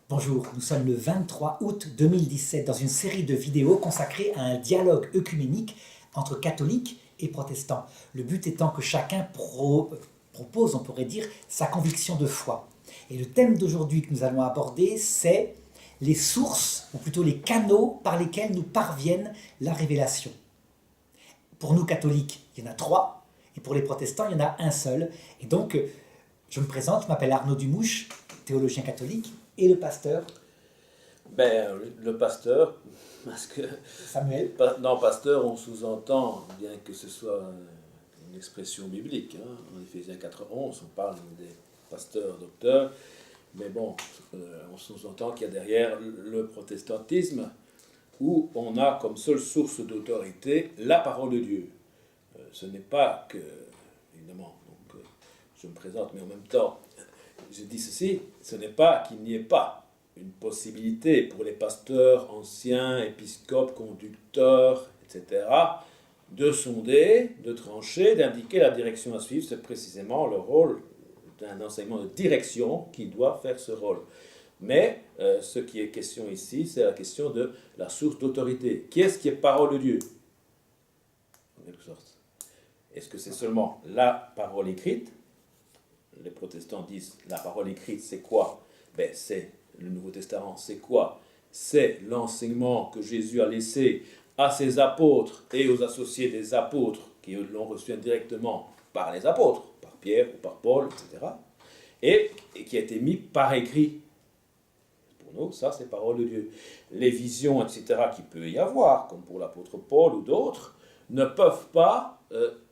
Bonjour, nous sommes le 23 août 2017 dans une série de vidéos consacrée à un dialogue œcuménique entre catholiques et protestants. Le but étant que chacun propose, on pourrait dire, sa conviction de foi. Et le thème d'aujourd'hui que nous allons aborder, c'est les sources, ou plutôt les canaux par lesquels nous parviennent la révélation. Pour nous catholiques, il y en a trois, et pour les protestants, il y en a un seul. Et donc, je me présente, je m'appelle Arnaud Dumouche, théologien catholique, et le pasteur le pasteur, parce que Samuel. dans pasteur, on sous-entend, bien que ce soit une expression biblique, hein, en Éphésiens 4:11, on parle des pasteurs, docteurs, mais bon, on sous-entend qu'il y a derrière le protestantisme, où on a comme seule source d'autorité la parole de Dieu. Ce n'est pas que, évidemment, donc, je me présente, mais en même temps, je dis ceci, ce n'est pas qu'il n'y ait pas une possibilité pour les pasteurs, anciens, épiscopes, conducteurs, etc., de sonder, de trancher, d'indiquer la direction à suivre. C'est précisément le rôle d'un enseignement de direction qui doit faire ce rôle. Mais ce qui est question ici, c'est la question de la source d'autorité. Qui est-ce qui est parole de Dieu, en quelque sorte? Est-ce que c'est seulement la parole écrite? Les protestants disent la parole écrite, c'est quoi? C'est le Nouveau Testament. C'est quoi? C'est l'enseignement que Jésus a laissé à ses apôtres et aux associés des apôtres qui l'ont reçu indirectement par les apôtres, par Pierre ou par Paul, etc. Et qui a été mis par écrit. Pour nous, ça c'est parole de Dieu. Les visions, etc., qu'il peut y avoir, comme pour l'apôtre Paul ou d'autres, ne peuvent pas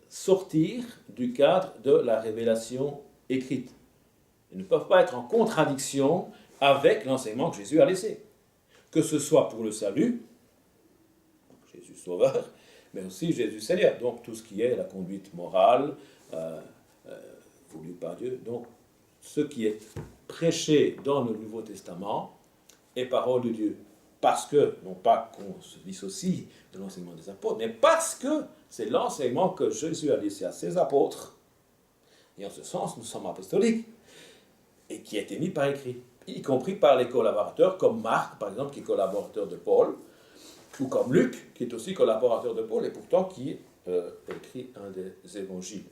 sortir du cadre de la révélation écrites. Ils ne peuvent pas être en contradiction avec l'enseignement que Jésus a laissé. Que ce soit pour le salut, Jésus Sauveur, mais aussi Jésus Seigneur. Donc tout ce qui est la conduite morale, voulue par Dieu. Donc ce qui est prêché dans le Nouveau Testament est parole de Dieu. Parce que, non pas qu'on se dissocie de l'enseignement des apôtres, mais parce que c'est l'enseignement que Jésus a laissé à ses apôtres. Et en ce sens, nous sommes apostoliques, et qui a été mis par écrit, y compris par les collaborateurs, comme Marc, par exemple, qui est collaborateur de Paul, ou comme Luc, qui est aussi collaborateur de Paul, et pourtant qui écrit un des évangiles.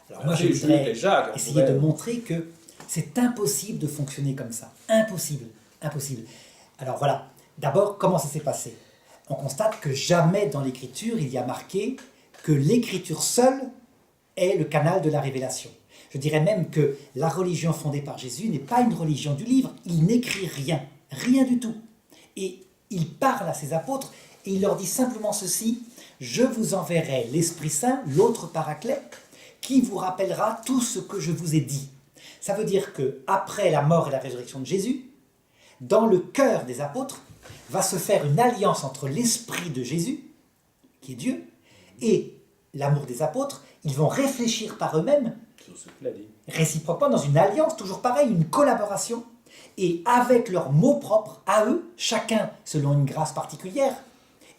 Alors moi, je voudrais essayer de montrer que c'est impossible de fonctionner comme ça. Impossible. Impossible. Alors voilà, d'abord, comment ça s'est passé? On constate que jamais dans l'Écriture, il y a marqué que l'Écriture seule est le canal de la révélation. Je dirais même que la religion fondée par Jésus n'est pas une religion du livre. Il n'écrit rien, rien du tout. Et il parle à ses apôtres et il leur dit simplement ceci: je vous enverrai l'Esprit Saint, l'autre Paraclet, qui vous rappellera tout ce que je vous ai dit. Ça veut dire que après la mort et la résurrection de Jésus, dans le cœur des apôtres, va se faire une alliance entre l'Esprit de Jésus, qui est Dieu, et l'amour des apôtres. Ils vont réfléchir par eux-mêmes, réciproquement, dans une alliance, toujours pareil, une collaboration, et avec leurs mots propres à eux, chacun selon une grâce particulière.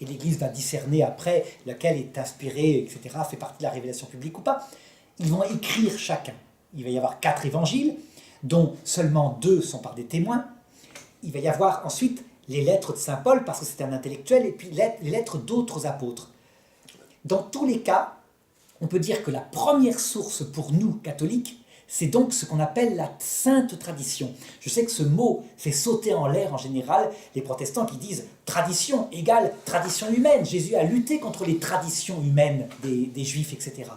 Et l'Église va discerner après laquelle est inspirée, etc., fait partie de la révélation publique ou pas. Ils vont écrire chacun. Il va y avoir 4 évangiles, dont seulement 2 sont par des témoins. Il va y avoir ensuite les lettres de saint Paul, parce que c'est un intellectuel, et puis les lettres d'autres apôtres. Dans tous les cas, on peut dire que la première source pour nous, catholiques, c'est donc ce qu'on appelle la sainte tradition. Je sais que ce mot fait sauter en l'air en général les protestants qui disent tradition égale tradition humaine. Jésus a lutté contre les traditions humaines des juifs, etc.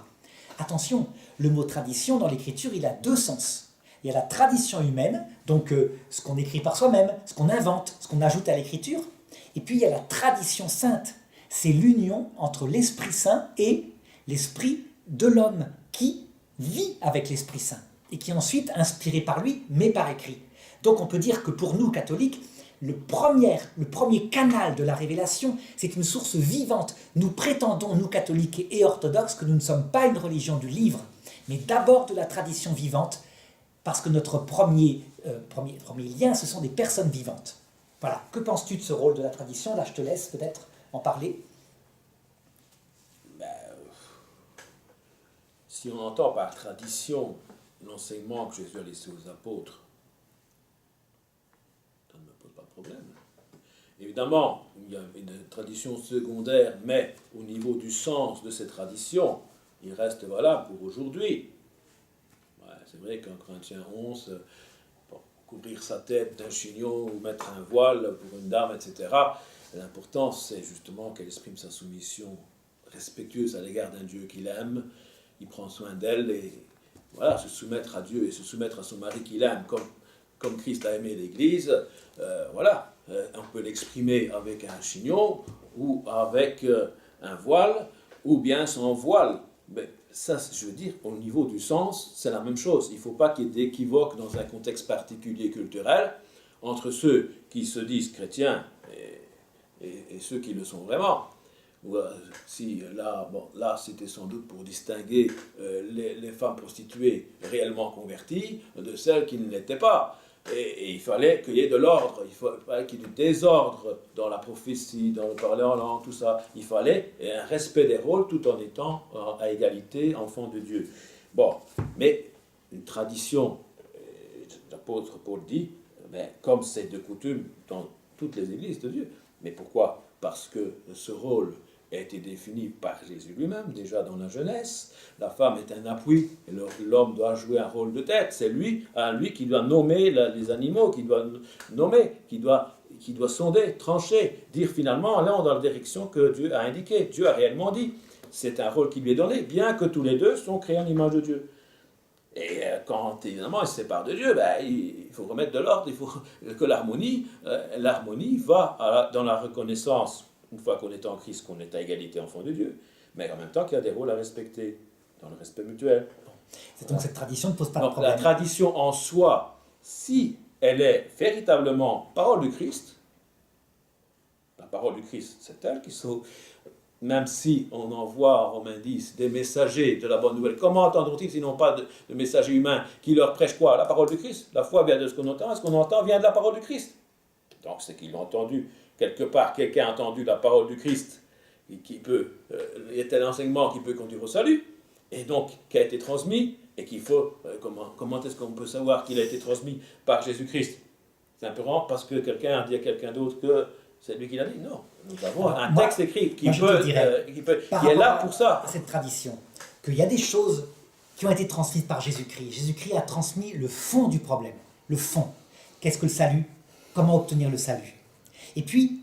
Attention, le mot tradition dans l'écriture, il a 2 sens. Il y a la tradition humaine, donc ce qu'on écrit par soi-même, ce qu'on invente, ce qu'on ajoute à l'écriture. Et puis il y a la tradition sainte. C'est l'union entre l'Esprit Saint et l'esprit de l'homme qui vit avec l'Esprit Saint et qui est ensuite inspiré par lui, mais par écrit. Donc on peut dire que pour nous, catholiques, le premier canal de la révélation, c'est une source vivante. Nous prétendons, nous catholiques et orthodoxes, que nous ne sommes pas une religion du livre, mais d'abord de la tradition vivante, parce que notre premier lien, ce sont des personnes vivantes. Voilà. Que penses-tu de ce rôle de la tradition? Là, je te laisse peut-être en parler. Si on entend par tradition l'enseignement que Jésus a laissé aux apôtres, problème. Évidemment, il y a une tradition secondaire, mais au niveau du sens de ces traditions, il reste valable pour aujourd'hui. Ouais, c'est vrai qu'en Corinthiens 11, bon, couvrir sa tête d'un chignon ou mettre un voile pour une dame, etc., l'important, c'est justement qu'elle exprime sa soumission respectueuse à l'égard d'un Dieu qu'il aime, il prend soin d'elle, et voilà, se soumettre à Dieu et se soumettre à son mari qu'il aime, comme Christ a aimé l'Église, voilà, on peut l'exprimer avec un chignon, ou avec un voile, ou bien sans voile. Mais ça, je veux dire, au niveau du sens, c'est la même chose. Il ne faut pas qu'il y ait d'équivoque dans un contexte particulier culturel entre ceux qui se disent chrétiens et ceux qui le sont vraiment. Si là, bon, là c'était sans doute pour distinguer les femmes prostituées réellement converties de celles qui ne l'étaient pas. Et il fallait qu'il y ait de l'ordre, il fallait qu'il y ait du désordre dans la prophétie, dans le parler en langue, tout ça. Il fallait un respect des rôles tout en étant à égalité enfant de Dieu. Bon, mais une tradition, l'apôtre Paul dit, mais comme c'est de coutume dans toutes les églises de Dieu. Mais pourquoi? Parce que ce rôle a été défini par Jésus lui-même, déjà dans la Genèse. La femme est un appui, et l'homme doit jouer un rôle de tête. C'est lui qui doit nommer les animaux, qui doit nommer, qui doit sonder, trancher, dire finalement, allons dans la direction que Dieu a indiquée. Dieu a réellement dit. C'est un rôle qui lui est donné, bien que tous les deux sont créés en l'image de Dieu. Et quand, évidemment, ils se séparent de Dieu, il faut remettre de l'ordre, il faut que l'harmonie va dans la reconnaissance, une fois qu'on est en Christ, qu'on est à égalité enfant de Dieu, mais en même temps qu'il y a des rôles à respecter, dans le respect mutuel. C'est donc cette tradition ne pose pas de Donc problème. la tradition en soi, si elle est véritablement parole du Christ, la parole du Christ, c'est elle qui sauve. Même si on envoie en Romains 10 des messagers de la bonne nouvelle, comment entendront-ils s'ils n'ont pas de messagers humains qui leur prêchent quoi? La parole du Christ. La foi vient de ce qu'on entend, et ce qu'on entend vient de la parole du Christ. Donc c'est qu'ils l'ont entendu. Quelque part, quelqu'un a entendu la parole du Christ, et qui peut, il y a tel enseignement qui peut conduire au salut, et donc qui a été transmis, et qu'il faut, comment est-ce qu'on peut savoir qu'il a été transmis par Jésus-Christ? Simplement parce que quelqu'un a dit à quelqu'un d'autre que c'est lui qui l'a dit? Non. Nous avons un texte écrit qui est là pour ça. Cette tradition, qu'il y a des choses qui ont été transmises par Jésus-Christ. Jésus-Christ a transmis le fond du problème. Le fond. Qu'est-ce que le salut? Comment obtenir le salut? Et puis,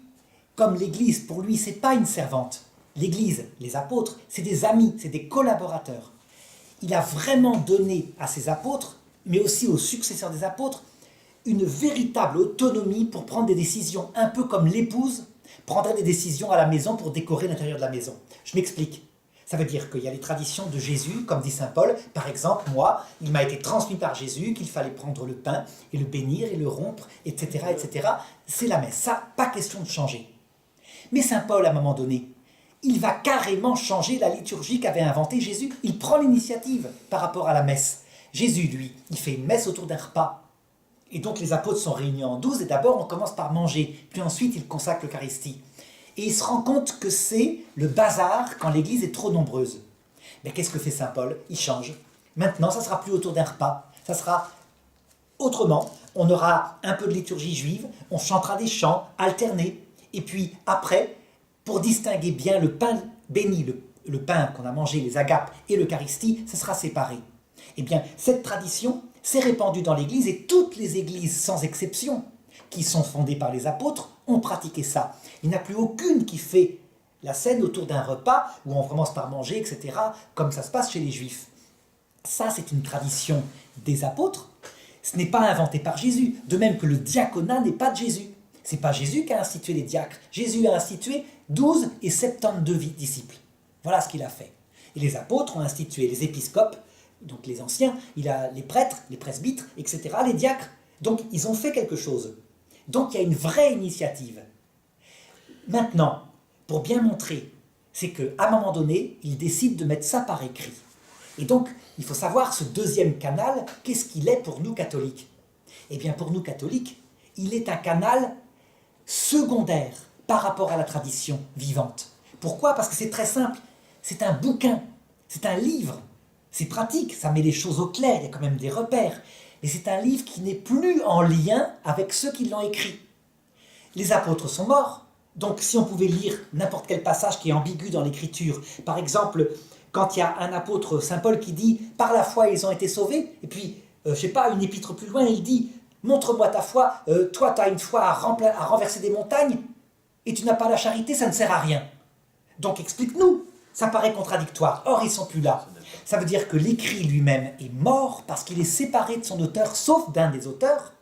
comme l'Église, pour lui, c'est pas une servante. L'Église, les apôtres, c'est des amis, c'est des collaborateurs. Il a vraiment donné à ses apôtres, mais aussi aux successeurs des apôtres, une véritable autonomie pour prendre des décisions, un peu comme l'épouse prendrait des décisions à la maison pour décorer l'intérieur de la maison. Je m'explique. Ça veut dire qu'il y a les traditions de Jésus, comme dit saint Paul. Par exemple, moi, il m'a été transmis par Jésus qu'il fallait prendre le pain et le bénir et le rompre, etc., etc. C'est la messe. Ça, pas question de changer. Mais saint Paul, à un moment donné, il va carrément changer la liturgie qu'avait inventée Jésus. Il prend l'initiative par rapport à la messe. Jésus, lui, il fait une messe autour d'un repas. Et donc les apôtres sont réunis en 12, et d'abord on commence par manger, puis ensuite il consacre l'Eucharistie. Et il se rend compte que c'est le bazar quand l'église est trop nombreuse. Mais qu'est-ce que fait saint Paul? Il change. Maintenant, ça ne sera plus autour d'un repas, ça sera autrement. On aura un peu de liturgie juive, on chantera des chants alternés, et puis après, pour distinguer bien le pain béni, le pain qu'on a mangé, les agapes, et l'Eucharistie, ça sera séparé. Eh bien, cette tradition s'est répandue dans l'Église, et toutes les églises, sans exception, qui sont fondées par les apôtres, ont pratiqué ça. Il n'y en a plus aucune qui fait la scène autour d'un repas, où on commence par manger, etc., comme ça se passe chez les Juifs. Ça, c'est une tradition des apôtres. Ce n'est pas inventé par Jésus, de même que le diaconat n'est pas de Jésus. Ce n'est pas Jésus qui a institué les diacres. Jésus a institué 12 et 72 disciples. Voilà ce qu'il a fait. Et les apôtres ont institué les épiscopes, donc les anciens, il a les prêtres, les presbytres, etc., les diacres. Donc ils ont fait quelque chose. Donc il y a une vraie initiative. Maintenant, pour bien montrer, c'est qu'à un moment donné, ils décident de mettre ça par écrit. Et donc, il faut savoir, ce deuxième canal, qu'est-ce qu'il est pour nous catholiques? Eh bien, pour nous catholiques, il est un canal secondaire par rapport à la tradition vivante. Pourquoi? Parce que c'est très simple. C'est un bouquin, c'est un livre. C'est pratique, ça met les choses au clair, il y a quand même des repères. Mais c'est un livre qui n'est plus en lien avec ceux qui l'ont écrit. les apôtres sont morts. Donc si on pouvait lire n'importe quel passage qui est ambigu dans l'Écriture, par exemple, quand il y a un apôtre, Saint Paul, qui dit « par la foi ils ont été sauvés », et puis, je ne sais pas, une épître plus loin, il dit « montre-moi ta foi, toi tu as une foi à renverser des montagnes, et tu n'as pas la charité, ça ne sert à rien. Donc explique-nous ». Ça paraît contradictoire. Or, ils ne sont plus là. Ça veut dire que l'écrit lui-même est mort parce qu'il est séparé de son auteur, sauf d'un des auteurs,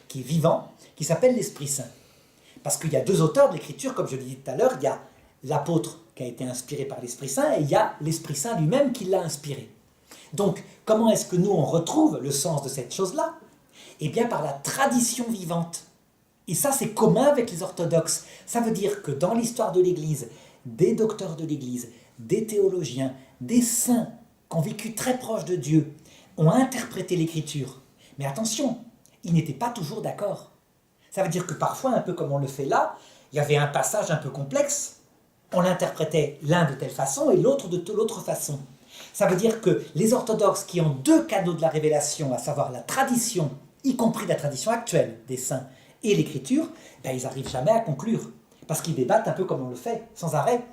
qui est vivant, qui s'appelle l'Esprit Saint. Parce qu'il y a deux auteurs de l'écriture, comme je l'ai dit tout à l'heure, il y a l'apôtre qui a été inspiré par l'Esprit Saint, et il y a l'Esprit Saint lui-même qui l'a inspiré. Donc, comment est-ce que nous, on retrouve le sens de cette chose-là? Eh bien, par la tradition vivante. Et ça, c'est commun avec les orthodoxes. Ça veut dire que dans l'histoire de l'Église, des docteurs de l'Église, des théologiens, des saints qui ont vécu très proches de Dieu, ont interprété l'Écriture. Mais attention, ils n'étaient pas toujours d'accord. Ça veut dire que parfois, un peu comme on le fait là, il y avait un passage un peu complexe, on l'interprétait l'un de telle façon et l'autre de l'autre façon. Ça veut dire que les orthodoxes qui ont deux canaux de la révélation, à savoir la tradition, y compris la tradition actuelle des saints, et l'Écriture, ben, ils n'arrivent jamais à conclure. Parce qu'ils débattent un peu comme on le fait, sans arrêt,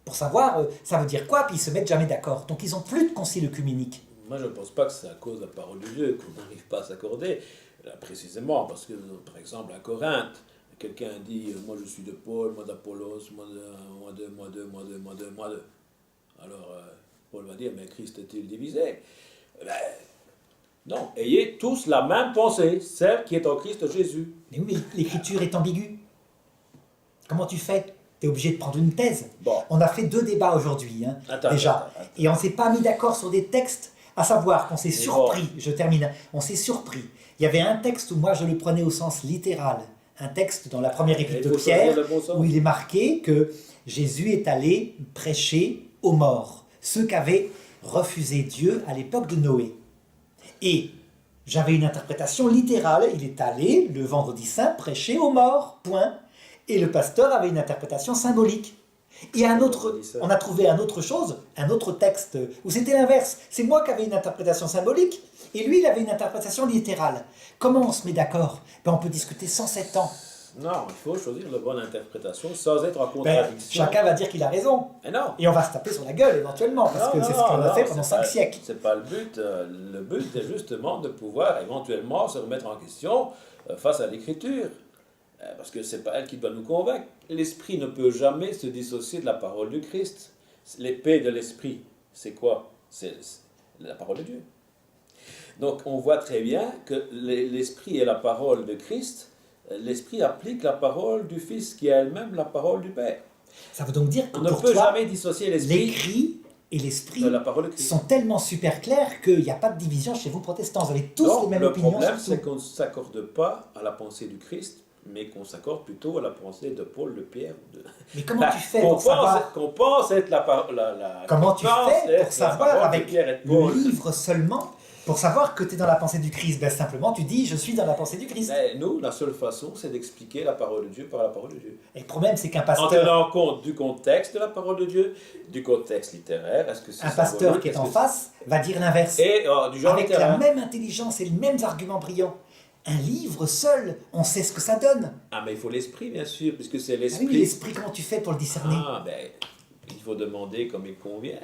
pour savoir ça veut dire quoi, puis ils ne se mettent jamais d'accord. Donc ils n'ont plus de concile œcuménique. Moi, je ne pense pas que c'est à cause de la parole de Dieu qu'on n'arrive pas à s'accorder, là, précisément, parce que, par exemple, à Corinthe, quelqu'un dit « moi je suis de Paul, moi d'Apollos, moi de... » Alors, Paul va dire « mais Christ est-il divisé ?» Ben, non, ayez tous la même pensée, celle qui est en Christ Jésus. Mais oui, mais l'Écriture est ambiguë. Comment tu fais? Tu es obligé de prendre une thèse. Bon. On a fait 2 débats aujourd'hui, déjà. Attends. Et on ne s'est pas mis d'accord sur des textes, à savoir qu'on s'est surpris, je termine, on s'est surpris. Il y avait un texte où moi je le prenais au sens littéral, un texte dans la première épître de Pierre, où il est marqué que Jésus est allé prêcher aux morts, ceux qu'avait refusé Dieu à l'époque de Noé. Et j'avais une interprétation littérale, il est allé, le vendredi saint, prêcher aux morts, point. Et le pasteur avait une interprétation symbolique. Et on a trouvé un autre chose, un autre texte, où c'était l'inverse. C'est moi qui avais une interprétation symbolique, et lui, il avait une interprétation littérale. Comment on se met d'accord? On peut discuter 107 ans. Non, il faut choisir la bonne interprétation sans être en contradiction. Chacun va dire qu'il a raison. Mais non. Et on va se taper sur la gueule éventuellement, parce que c'est ce qu'on a fait pendant 5 siècles. C'est pas le but. Le but est justement de pouvoir éventuellement se remettre en question face à l'Écriture. Parce que c'est pas elle qui doit nous convaincre. L'Esprit ne peut jamais se dissocier de la parole du Christ. L'épée de l'Esprit, c'est quoi? C'est la parole de Dieu. Donc on voit très bien que l'Esprit est la parole de Christ. L'Esprit applique la parole du Fils qui est elle-même la parole du Père. Ça veut donc dire que on ne pour peut toi, jamais dissocier l'Esprit l'écrit et l'Esprit de la parole de Christ sont tellement super clairs qu'il n'y a pas de division chez vous protestants. Vous avez tous les mêmes opinions. Le problème, sur tout. c'est qu'on ne s'accorde pas à la pensée du Christ, mais qu'on s'accorde plutôt à la pensée de Paul, de Pierre. Mais comment tu fais pour savoir qu'on pense être comment tu fais pour savoir avec le livre seulement, pour savoir que tu es dans la pensée du Christ? Simplement, tu dis, je suis dans la pensée du Christ. Mais nous, la seule façon, c'est d'expliquer la parole de Dieu par la parole de Dieu. Et le problème, c'est qu'un En pasteur... tenant compte du contexte de la parole de Dieu, du contexte littéraire, est-ce que c'est un pasteur qui est en face va dire l'inverse. Et du genre avec littéraire. la même intelligence et les mêmes arguments brillants. Un livre seul, on sait ce que ça donne. Ah, mais il faut l'esprit, bien sûr, puisque c'est l'esprit. Ah oui, mais l'esprit, comment tu fais pour le discerner? Ah, ben, il faut demander comme il convient.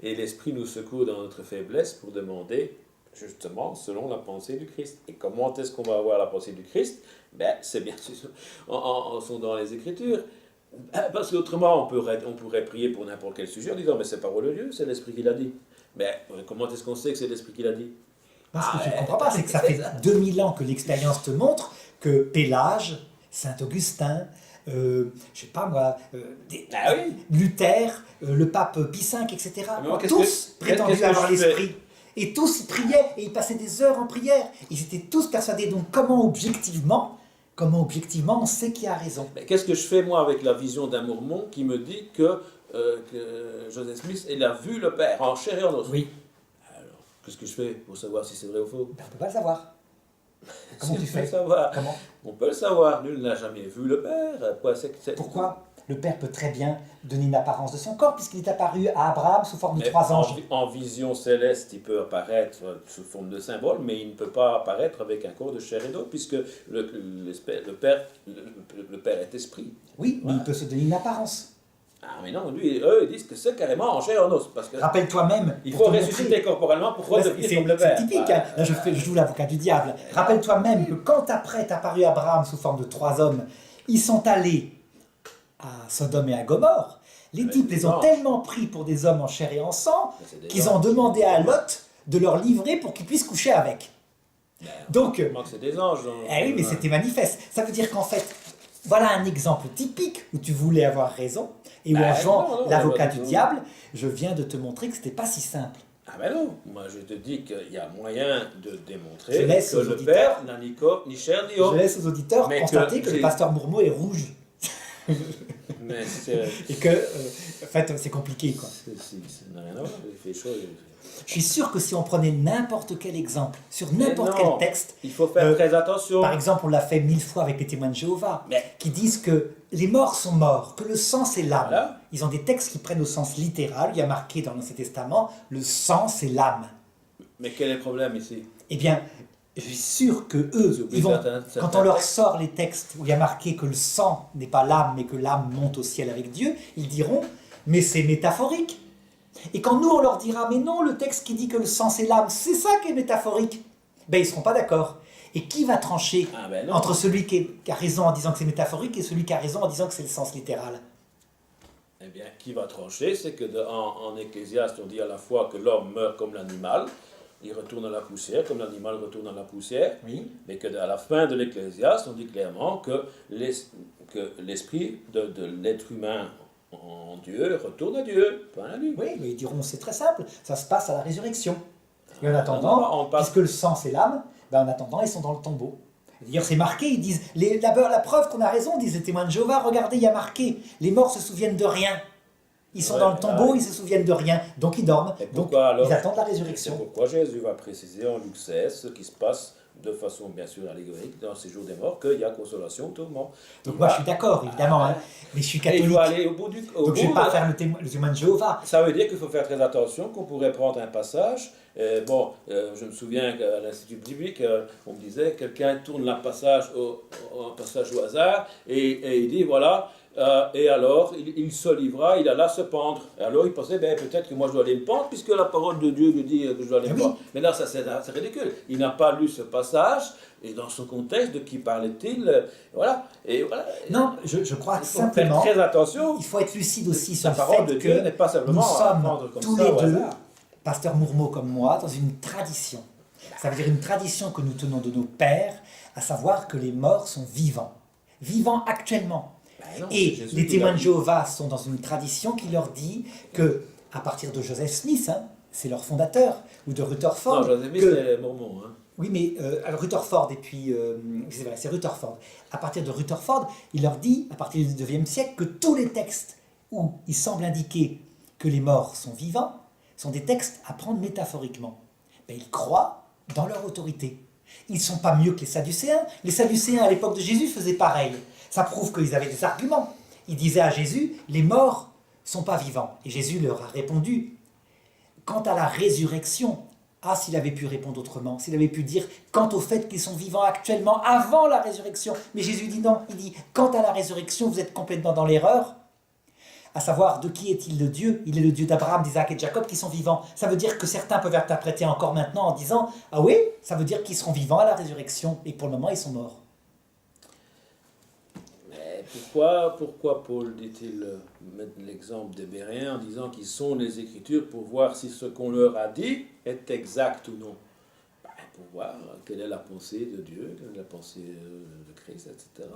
Et l'esprit nous secoue dans notre faiblesse pour demander, justement, selon la pensée du Christ. Et comment est-ce qu'on va avoir la pensée du Christ? Ben, c'est bien sûr en sondant les Écritures. Parce qu'autrement, on pourrait prier pour n'importe quel sujet en disant, mais c'est parole de Dieu, c'est l'esprit qui l'a dit. Mais comment est-ce qu'on sait que c'est l'esprit qui l'a dit? Ce que tu ne comprends pas, c'est que ça fait 2000 ans que l'expérience te montre que Pélage, Saint-Augustin, je sais pas moi, Luther, le pape Pie V, etc., tous prétendaient avoir l'esprit. Et tous ils priaient, et ils passaient des heures en prière. Ils étaient tous persuadés. Donc comment objectivement on sait qui a raison? Mais qu'est-ce que je fais moi avec la vision d'un Mormon qui me dit que Joseph Smith, il a vu le Père en chair et en os? Oui. Qu'est-ce que je fais pour savoir si c'est vrai ou faux? On ne peut pas le savoir. Comment tu fais? Savoir. Comment? On peut le savoir. Nul n'a jamais vu le Père. Pourquoi? le Père peut très bien donner une apparence de son corps, puisqu'il est apparu à Abraham sous forme de Mais 3 anges. en vision céleste, il peut apparaître sous forme de symbole, mais il ne peut pas apparaître avec un corps de chair et d'eau, puisque le Père est esprit. Oui, mais Voilà. il peut se donner une apparence. Ah, mais non, lui, eux, ils disent que c'est carrément en chair et en os, parce que Rappelle-toi même. il pour faut te ressusciter montrer- corporellement pour Là, redevenir comme le c'est Père. typique, Voilà. hein. Là, je joue l'avocat du diable. Rappelle-toi même que quand après est apparu Abraham sous forme de 3 hommes, ils sont allés à Sodome et à Gomorre. Les Mais types des les ont anges. tellement pris pour des hommes en chair et en sang Mais c'est des qu'ils ont anges. demandé à Lot de leur livrer pour qu'ils puissent coucher avec. Donc, Comment que c'est des anges. oui, mais c'était manifeste. Ça veut dire qu'en fait, voilà un exemple typique où tu voulais avoir raison et où en jouant non, l'avocat non, du non. diable, je viens de te montrer que c'était pas si simple. Ah ben non, moi je te dis qu'il y a moyen de Je démontrer laisse que aux le auditeurs- Père n'a ni corps, ni chair, ni Je os. laisse aux auditeurs Mais constater que que le j'ai- pasteur Mourmeau est rouge Mais c'est... et que, en fait, c'est compliqué, quoi. Ça n'a rien à voir, il fait chaud. Je suis sûr que si on prenait n'importe quel exemple sur Mais n'importe non. quel texte, Il faut faire très attention. par exemple, on l'a fait 1000 fois avec les témoins de Jéhovah, Mais- qui disent que les morts sont morts, que le sang c'est l'âme. Voilà. Ils ont des textes qui prennent au sens littéral. Il y a marqué dans l'Ancien Testament, le sang c'est l'âme. Mais quel est le problème ici? Eh bien, je suis sûr que Ils eux, oublient ils vont, certains quand on leur textes. sort les textes où il y a marqué que le sang n'est pas l'âme, mais que l'âme monte au ciel avec Dieu, ils diront, mais c'est métaphorique. Et quand nous, on leur dira, mais non, le texte qui dit que le sang c'est l'âme, c'est ça qui est métaphorique, ben ils ne seront pas d'accord. Et qui va trancher Ah ben non. entre celui qui a raison en disant que c'est métaphorique et celui qui a raison en disant que c'est le sens littéral? Eh bien, qui va trancher, c'est que en Ecclésiaste, on dit à la fois que l'homme meurt comme l'animal, il retourne à la poussière, comme l'animal retourne à la poussière, Oui. mais que à la fin de l'Ecclésiaste, on dit clairement que l'esprit de l'être humain en Dieu retourne à Dieu, pas à lui. Oui, mais ils diront, c'est très simple, ça se passe à la résurrection. Et en non, attendant, on passe- puisque le sang c'est l'âme, ben en attendant, ils sont dans le tombeau. D'ailleurs, c'est marqué, ils disent, la preuve qu'on a raison, disent les témoins de Jéhovah, regardez, il y a marqué, les morts se souviennent de rien. Ils sont Ouais, dans le tombeau, ouais. ils se souviennent de rien, donc ils dorment, Et donc pourquoi alors ils attendent la C'est résurrection. pourquoi Jésus va préciser en Luc 16 ce qui se passe de façon bien sûr allégorique dans ces jours des morts, qu'il y a consolation au tourment. Donc moi je suis d'accord, évidemment, hein, mais je suis Et il catholique, faut aller au bout du... au donc je ne vais bout pas de- faire le témoin de Jéhovah. Ça veut dire qu'il faut faire très attention, qu'on pourrait prendre un passage. Je me souviens qu'à l'Institut biblique, on me disait, quelqu'un tourne un passage au hasard, et il dit, voilà, et alors, il se livra, il alla se pendre. Et alors, il pensait, peut-être que moi je dois aller me pendre, puisque la parole de Dieu lui dit que je dois aller me Oui. pendre. Mais là, c'est ridicule. Il n'a pas lu ce passage, et dans son contexte, de qui parlait-il voilà. Et voilà. Non, je crois Il faut simplement, faire très attention. il faut être lucide aussi sur La le parole de fait Dieu n'est pas que nous simplement à prendre sommes comme tous ça les au deux, hasard. pasteur Mourmeau comme moi, dans une tradition. Ça veut dire une tradition que nous tenons de nos pères, à savoir que les morts sont vivants. Vivants actuellement. Non, Et c'est Jésus les qui témoins l'a de dit. Jéhovah sont dans une tradition qui leur dit que, à partir de Joseph Smith, hein, c'est leur fondateur, ou de Rutherford, Non, Joseph Smith, que- c'est Mormon. Hein. oui, mais alors Rutherford, et puis c'est vrai, c'est Rutherford. À partir de Rutherford, il leur dit, à partir du 9e siècle, que tous les textes où il semble indiquer que les morts sont vivants sont des textes à prendre métaphoriquement. Ben, ils croient dans leur autorité. Ils ne sont pas mieux que les Sadducéens. Les Sadducéens, à l'époque de Jésus, faisaient pareil. Ça prouve qu'ils avaient des arguments. Ils disaient à Jésus, les morts ne sont pas vivants. Et Jésus leur a répondu, quant à la résurrection, ah, s'il avait pu répondre autrement, s'il avait pu dire quant au fait qu'ils sont vivants actuellement avant la résurrection. Mais Jésus dit non, il dit quant à la résurrection, vous êtes complètement dans l'erreur. À savoir, de qui est-il le Dieu? Il est le Dieu d'Abraham, d'Isaac et de Jacob qui sont vivants. Ça veut dire que certains peuvent interpréter encore maintenant en disant ah oui, ça veut dire qu'ils seront vivants à la résurrection et que pour le moment ils sont morts. Mais pourquoi Paul dit-il mettre l'exemple des Béréens en disant qu'ils sont les Écritures pour voir si ce qu'on leur a dit est exact ou non? Pour voir quelle est la pensée de Dieu, quelle est la pensée de Christ, etc.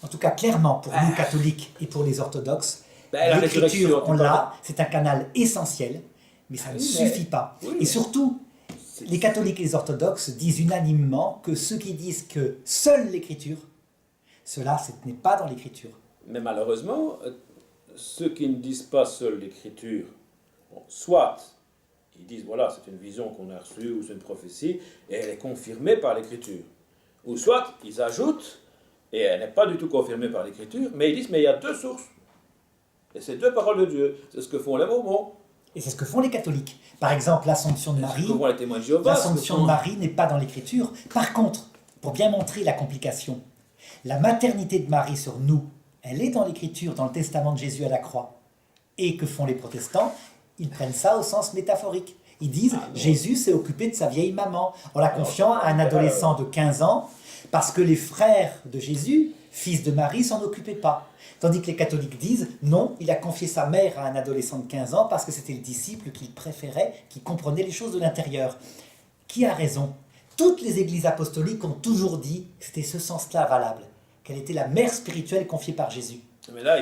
En tout cas, clairement, pour nous catholiques et pour les orthodoxes, La l'écriture, résurrection, on tu l'a, c'est un canal essentiel, mais ça ne Oui, mais- suffit pas. oui, Et mais- surtout, les catholiques et les orthodoxes disent unanimement que ceux qui disent que seule l'écriture, cela, ce n'est pas dans l'écriture. Mais malheureusement, ceux qui ne disent pas seul l'Écriture, bon, soit ils disent voilà, c'est une vision qu'on a reçue ou c'est une prophétie et elle est confirmée par l'Écriture, ou soit ils ajoutent Et elle n'est pas du tout confirmée par l'Écriture, mais ils disent, mais il y a deux sources. Et c'est deux paroles de Dieu. C'est ce que font les Mormons. Et c'est ce que font les catholiques. Par exemple, l'Assomption de C'est ce Marie. que font les témoins de Jéhovah. L'Assomption de Marie n'est pas dans l'Écriture. Par contre, pour bien montrer la complication, la maternité de Marie sur nous, elle est dans l'Écriture, dans le testament de Jésus à la croix. Et que font les protestants? Ils prennent ça au sens métaphorique. Ils disent, Jésus s'est occupé de sa vieille maman, en la confiant à un adolescent de 15 ans, parce que les frères de Jésus, fils de Marie, s'en occupaient pas. Tandis que les catholiques disent, non, il a confié sa mère à un adolescent de 15 ans parce que c'était le disciple qu'il préférait, qui comprenait les choses de l'intérieur. Qui a raison? Toutes les églises apostoliques ont toujours dit que c'était ce sens-là valable, qu'elle était la mère spirituelle confiée par Jésus. Mais là,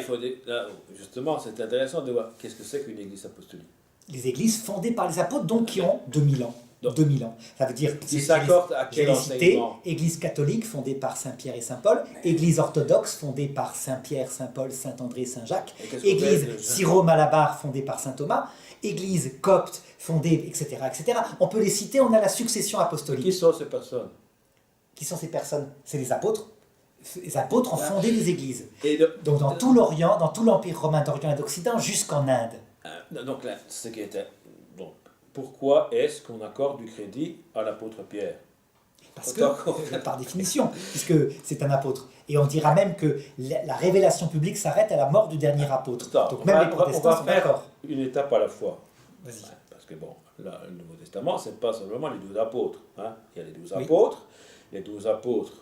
justement, c'est intéressant de voir qu'est-ce que c'est qu'une église apostolique. Les églises fondées par les apôtres, donc qui ont 2000 ans. Donc, 2000 ans. Ça veut dire, qui s'accordent à quel enseignement? Église catholique fondée par Saint-Pierre et Saint-Paul, Église orthodoxe fondée par Saint-Pierre, Saint-Paul, Saint-André, Saint-Jacques, Église syro-malabar fondée par Saint-Thomas, Église copte fondée, etc., etc. On peut les citer, on a la succession apostolique. Qui sont ces personnes? Qui sont ces personnes? C'est les apôtres. Les apôtres ont fondé des églises. Et donc dans tout l'Orient, dans tout l'Empire romain d'Orient et d'Occident, jusqu'en Inde. Donc là, ce qui était... Donc, pourquoi est-ce qu'on accorde du crédit à l'apôtre Pierre? Parce que, par définition, puisque c'est un apôtre. Et on dira même que la révélation publique s'arrête à la mort du dernier apôtre. Donc même les protestants sont d'accord. Une étape à la fois. Vas-y. Parce que bon, là, le Nouveau Testament, c'est pas simplement les 12 apôtres. Hein. Il y a les 12 apôtres. Les 12 apôtres,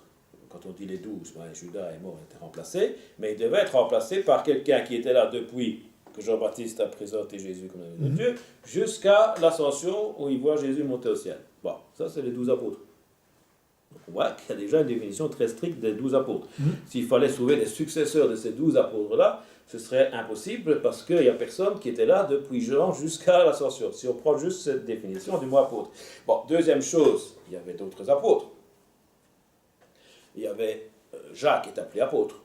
quand on dit les 12, Judas est mort, était remplacé, mais il devait être remplacé par quelqu'un qui était là depuis que Jean-Baptiste a présenté Jésus comme l'ami de Dieu, jusqu'à l'ascension où il voit Jésus monter au ciel. Bon, ça c'est les 12 apôtres. Donc on voit qu'il y a déjà une définition très stricte des 12 apôtres. S'il fallait trouver des successeurs de ces 12 apôtres-là, ce serait impossible parce qu'il n'y a personne qui était là depuis Jean jusqu'à l'ascension. Si on prend juste cette définition du mot apôtre. Bon, deuxième chose, il y avait d'autres apôtres. Il y avait Jacques qui est appelé apôtre.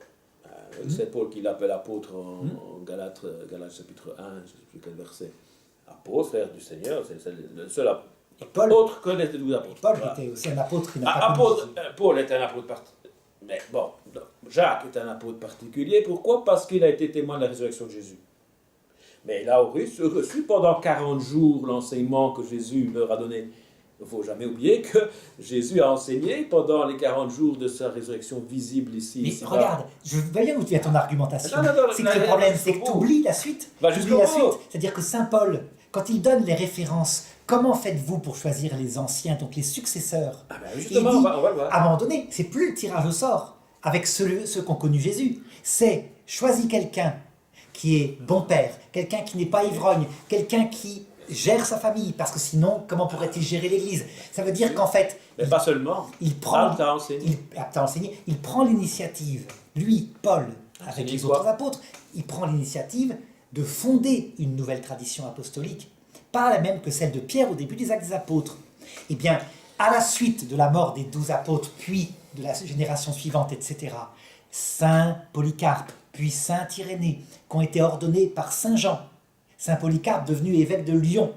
C'est Paul qui l'appelle apôtre en Galates chapitre 1, je ne sais plus quel verset. Apôtre, frère du Seigneur, c'est le seul apôtre. Apôtre que les 12 apôtres. Paul était aussi un apôtre qui n'a pas connu. Paul est un apôtre particulier. Mais bon, Jacques est un apôtre particulier. Pourquoi? Parce qu'il a été témoin de la résurrection de Jésus. Mais il a reçu pendant 40 jours l'enseignement que Jésus leur a donné. Il ne faut jamais oublier que Jésus a enseigné pendant les 40 jours de sa résurrection visible ici. Mais regarde, je veux bien où tu viens ton argumentation. Non, c'est que le problème, c'est que tu oublies la suite. C'est-à-dire que Saint Paul, quand il donne les références, comment faites-vous pour choisir les anciens, donc les successeurs? Justement, on va le voir. À un moment donné, c'est plus le tirage au sort avec ceux qui ont connu Jésus. C'est choisis quelqu'un qui est bon père, quelqu'un qui n'est pas ivrogne, quelqu'un qui gère sa famille, parce que sinon, comment pourrait-il gérer l'Église? Ça veut dire qu'en fait... Mais pas seulement. Il prend... T'as enseigné. Il prend l'initiative, lui, Paul, avec les autres apôtres, il prend l'initiative de fonder une nouvelle tradition apostolique, pas la même que celle de Pierre au début des Actes des Apôtres. Eh bien, à la suite de la mort des 12 apôtres, puis de la génération suivante, etc., Saint Polycarpe, puis Saint Irénée, qui ont été ordonnés par Saint Jean, Saint Polycarpe, devenu évêque de Lyon,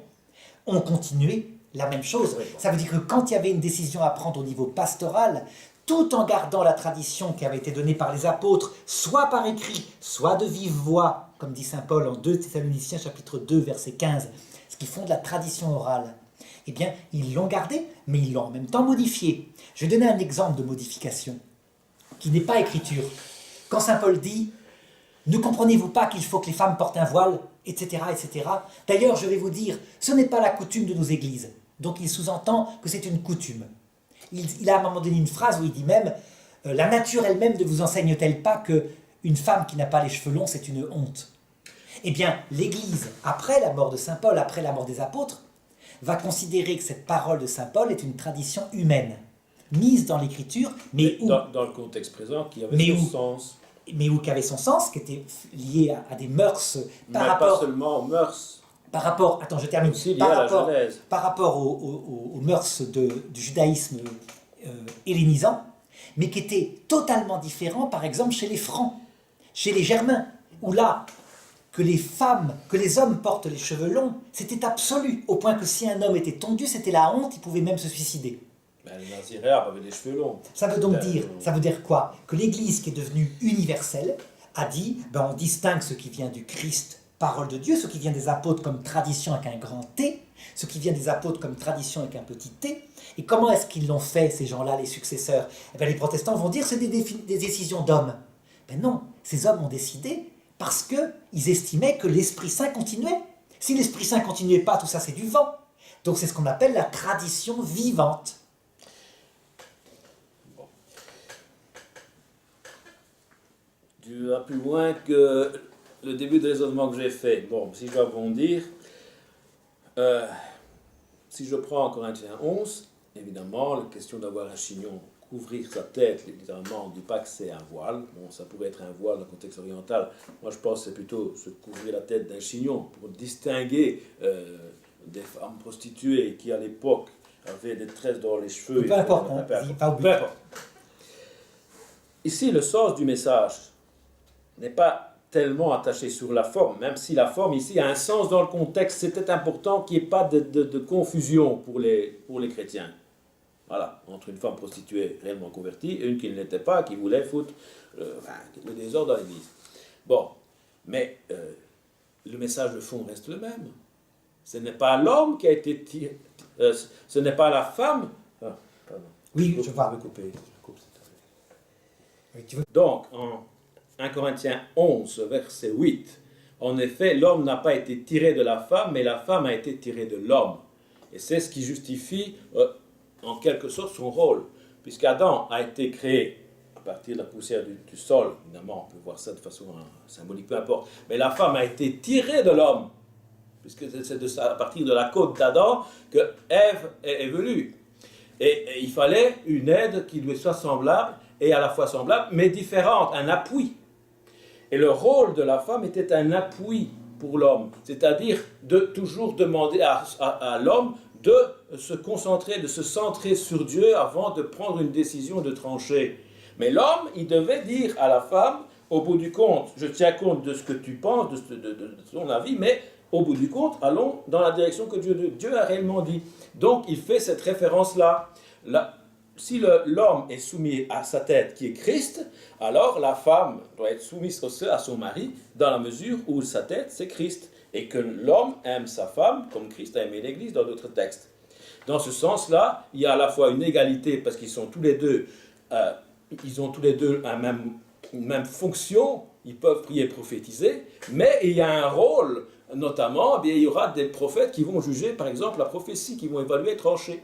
ont continué la même chose. Ça veut dire que quand il y avait une décision à prendre au niveau pastoral, tout en gardant la tradition qui avait été donnée par les apôtres, soit par écrit, soit de vive voix, comme dit Saint Paul en 2 Thessaloniciens chapitre 2, verset 15, ce qui font de la tradition orale, eh bien, ils l'ont gardé, mais ils l'ont en même temps modifié. Je vais donner un exemple de modification, qui n'est pas écriture. Quand Saint Paul dit « Ne comprenez-vous pas qu'il faut que les femmes portent un voile ?» etc., etc. D'ailleurs, je vais vous dire, ce n'est pas la coutume de nos églises. Donc il sous-entend que c'est une coutume. Il a à un moment donné une phrase où il dit même « La nature elle-même ne vous enseigne-t-elle pas qu'une femme qui n'a pas les cheveux longs, c'est une honte ?» Eh bien, l'Église, après la mort de Saint Paul, après la mort des apôtres, va considérer que cette parole de Saint Paul est une tradition humaine, mise dans l'Écriture, mais où... Dans le contexte présent, qui avait son sens. Mais où qui avait son sens, qui était lié à des mœurs par rapport... pas seulement aux mœurs. Par rapport... Attends, je termine. Aussi lié à la Genèse. Par rapport aux mœurs du judaïsme hellénisant, mais qui était totalement différent, par exemple, chez les Francs, chez les Germains, où là... que les hommes portent les cheveux longs, c'était absolu, au point que si un homme était tondu, c'était la honte, il pouvait même se suicider. Ben, les Naziréens avaient des cheveux longs. Ça veut dire quoi? Que l'Église qui est devenue universelle a dit, ben on distingue ce qui vient du Christ, parole de Dieu, ce qui vient des apôtres comme tradition avec un grand T, ce qui vient des apôtres comme tradition avec un petit t. Et comment est-ce qu'ils l'ont fait, ces gens-là, les successeurs? Eh bien, les protestants vont dire que c'est des décisions d'hommes. Ben non, ces hommes ont décidé parce qu'ils estimaient que l'Esprit Saint continuait. Si l'Esprit Saint ne continuait pas, tout ça c'est du vent. Donc c'est ce qu'on appelle la tradition vivante. Bon. Tu vas plus loin que le début de raisonnement que j'ai fait. Bon, si je dois rebondir, si je prends en Corinthiens 11, évidemment, la question d'avoir un chignon, couvrir sa tête, littéralement, on ne dit pas que c'est un voile. Bon, ça pourrait être un voile dans le contexte oriental. Moi, je pense que c'est plutôt se couvrir la tête d'un chignon pour distinguer des femmes prostituées qui, à l'époque, avaient des tresses dans les cheveux. Peu importe, hein, pas au but. Peu importe. Ici, le sens du message n'est pas tellement attaché sur la forme, même si la forme ici a un sens dans le contexte. C'était important qu'il n'y ait pas de confusion pour les chrétiens. Voilà, entre une femme prostituée réellement convertie et une qui ne l'était pas, qui voulait foutre le désordre dans l'église. Bon, mais le message de fond reste le même. Ce n'est pas l'homme qui a été tiré, ce n'est pas la femme. Ah, pardon. Oui, je vois. Oui, tu veux... Donc, en 1 Corinthiens 11, verset 8, en effet, l'homme n'a pas été tiré de la femme, mais la femme a été tirée de l'homme. Et c'est ce qui justifie, en quelque sorte, son rôle. Puisqu'Adam a été créé à partir de la poussière du sol, évidemment, on peut voir ça de façon symbolique, peu importe. Mais la femme a été tirée de l'homme, puisque c'est à partir de la côte d'Adam que Ève est venue. Et il fallait une aide qui lui soit semblable, et à la fois semblable, mais différente, un appui. Et le rôle de la femme était un appui pour l'homme, c'est-à-dire de toujours demander à l'homme de se concentrer, de se centrer sur Dieu avant de prendre une décision, de trancher. Mais l'homme, il devait dire à la femme, au bout du compte, je tiens compte de ce que tu penses, de ton avis, mais au bout du compte, allons dans la direction que Dieu a réellement dit. Donc, il fait cette référence-là. Si l'homme est soumis à sa tête qui est Christ, alors la femme doit être soumise à son mari dans la mesure où sa tête c'est Christ et que l'homme aime sa femme comme Christ a aimé l'Église dans d'autres textes. Dans ce sens-là, il y a à la fois une égalité parce qu'ils sont tous les deux, ils ont tous les deux une même fonction, ils peuvent prier et prophétiser, mais il y a un rôle, notamment, il y aura des prophètes qui vont juger par exemple la prophétie, qui vont évaluer et trancher.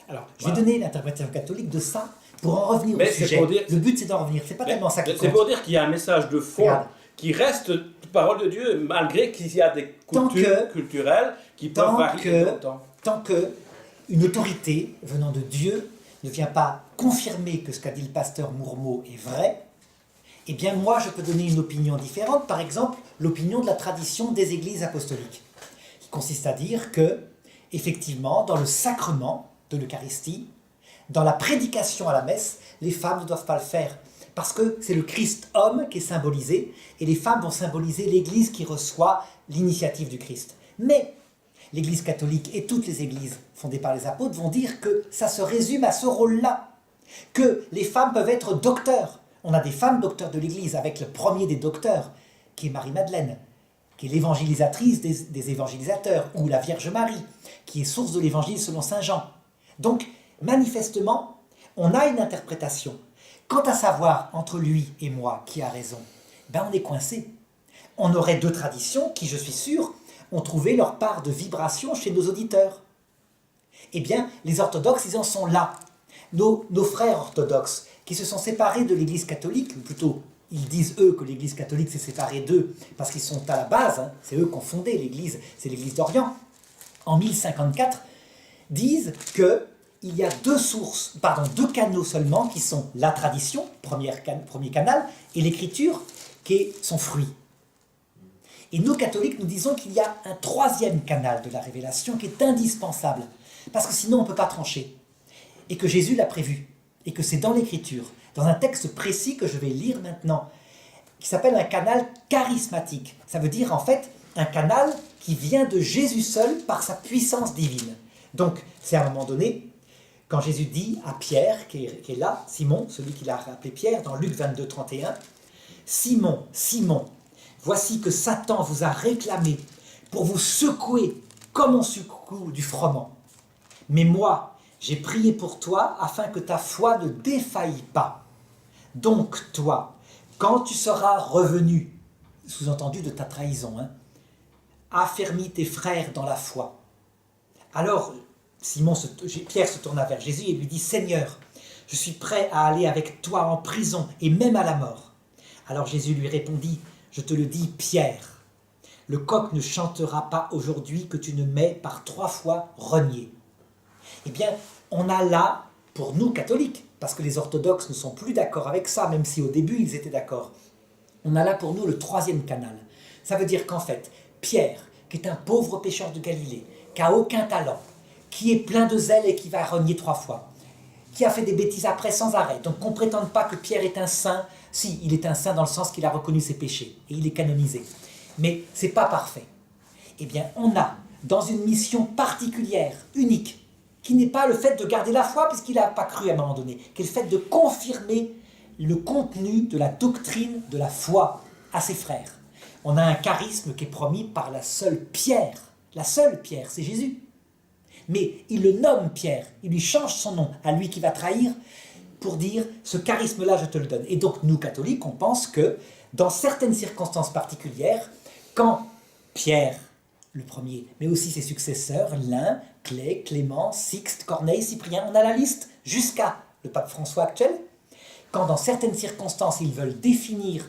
Alors, je vais donner l'interprétation catholique de ça pour en revenir au sujet. Le but, c'est d'en revenir. C'est pas tellement ça qui compte. C'est pour dire qu'il y a un message de fond qui reste parole de Dieu, malgré qu'il y a des coutumes culturelles qui peuvent varier longtemps. Tant qu'une autorité venant de Dieu ne vient pas confirmer que ce qu'a dit le pasteur Mourmeau est vrai, eh bien, moi, je peux donner une opinion différente. Par exemple, l'opinion de la tradition des églises apostoliques, qui consiste à dire que, effectivement, dans le sacrement de l'Eucharistie, dans la prédication à la messe, les femmes ne doivent pas le faire. Parce que c'est le Christ homme qui est symbolisé, et les femmes vont symboliser l'Église qui reçoit l'initiative du Christ. Mais l'Église catholique et toutes les églises fondées par les apôtres vont dire que ça se résume à ce rôle-là, que les femmes peuvent être docteurs. On a des femmes docteurs de l'Église, avec le premier des docteurs, qui est Marie-Madeleine, qui est l'évangélisatrice des évangélisateurs, ou la Vierge Marie, qui est source de l'Évangile selon saint Jean. Donc, manifestement, on a une interprétation. Quant à savoir, entre lui et moi, qui a raison, ben on est coincé. On aurait deux traditions qui, je suis sûr, ont trouvé leur part de vibration chez nos auditeurs. Eh bien, les orthodoxes, ils en sont là. Nos frères orthodoxes, qui se sont séparés de l'Église catholique, ou plutôt, ils disent, eux, que l'Église catholique s'est séparée d'eux, parce qu'ils sont à la base, hein, c'est eux qui ont fondé l'Église, c'est l'Église d'Orient, en 1054, disent qu'il y a deux canaux seulement qui sont la tradition, premier canal, et l'écriture qui est son fruit. Et nous, catholiques, nous disons qu'il y a un troisième canal de la révélation qui est indispensable, parce que sinon on ne peut pas trancher, et que Jésus l'a prévu, et que c'est dans l'écriture, dans un texte précis que je vais lire maintenant, qui s'appelle un canal charismatique. Ça veut dire en fait un canal qui vient de Jésus seul par sa puissance divine. Donc, c'est à un moment donné quand Jésus dit à Pierre, qui est là, Simon, celui qu'il a appelé Pierre, dans Luc 22, 31, « Simon, Simon, voici que Satan vous a réclamé pour vous secouer comme on secoue du froment. Mais moi, j'ai prié pour toi afin que ta foi ne défaille pas. Donc toi, quand tu seras revenu, sous-entendu de ta trahison, affermis tes frères dans la foi. » Alors, Pierre se tourna vers Jésus et lui dit « Seigneur, je suis prêt à aller avec toi en prison et même à la mort. » Alors Jésus lui répondit « Je te le dis, Pierre, le coq ne chantera pas aujourd'hui que tu ne m'aies par 3 fois renié. » Eh bien, on a là, pour nous catholiques, parce que les orthodoxes ne sont plus d'accord avec ça, même si au début ils étaient d'accord, on a là pour nous le 3e canal. Ça veut dire qu'en fait, Pierre, qui est un pauvre pêcheur de Galilée, qui n'a aucun talent, qui est plein de zèle et qui va renier 3 fois, qui a fait des bêtises après sans arrêt, donc qu'on ne prétende pas que Pierre est un saint. Si, il est un saint dans le sens qu'il a reconnu ses péchés, et il est canonisé. Mais ce n'est pas parfait. Eh bien, on a, dans une mission particulière, unique, qui n'est pas le fait de garder la foi, puisqu'il n'a pas cru à un moment donné, qui est le fait de confirmer le contenu de la doctrine de la foi à ses frères. On a un charisme qui est promis par la seule Pierre, c'est Jésus. Mais il le nomme Pierre, il lui change son nom à lui qui va trahir pour dire ce charisme-là je te le donne. Et donc nous catholiques on pense que dans certaines circonstances particulières, quand Pierre, le premier, mais aussi ses successeurs, Lin, Clay, Clément, Sixte, Corneille, Cyprien, on a la liste jusqu'à le pape François actuel, quand dans certaines circonstances ils veulent définir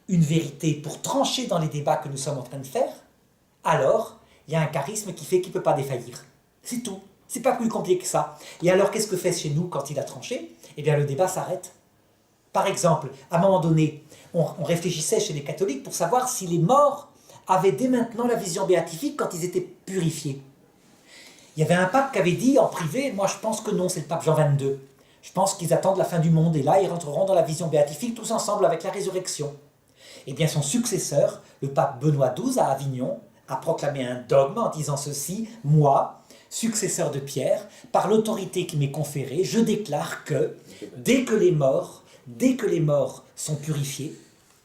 une vérité pour trancher dans les débats que nous sommes en train de faire, alors il y a un charisme qui fait qu'il ne peut pas défaillir. C'est tout. C'est pas plus compliqué que ça. Et alors qu'est-ce que fait chez nous quand il a tranché? Eh bien le débat s'arrête. Par exemple, à un moment donné, on réfléchissait chez les catholiques pour savoir si les morts avaient dès maintenant la vision béatifique quand ils étaient purifiés. Il y avait un pape qui avait dit en privé, moi je pense que non, c'est le pape Jean XXII. Je pense qu'ils attendent la fin du monde et là ils rentreront dans la vision béatifique tous ensemble avec la résurrection. Eh bien son successeur, le pape Benoît XII à Avignon, a proclamé un dogme en disant ceci, moi, successeur de Pierre, par l'autorité qui m'est conférée, je déclare que dès que les morts sont purifiés,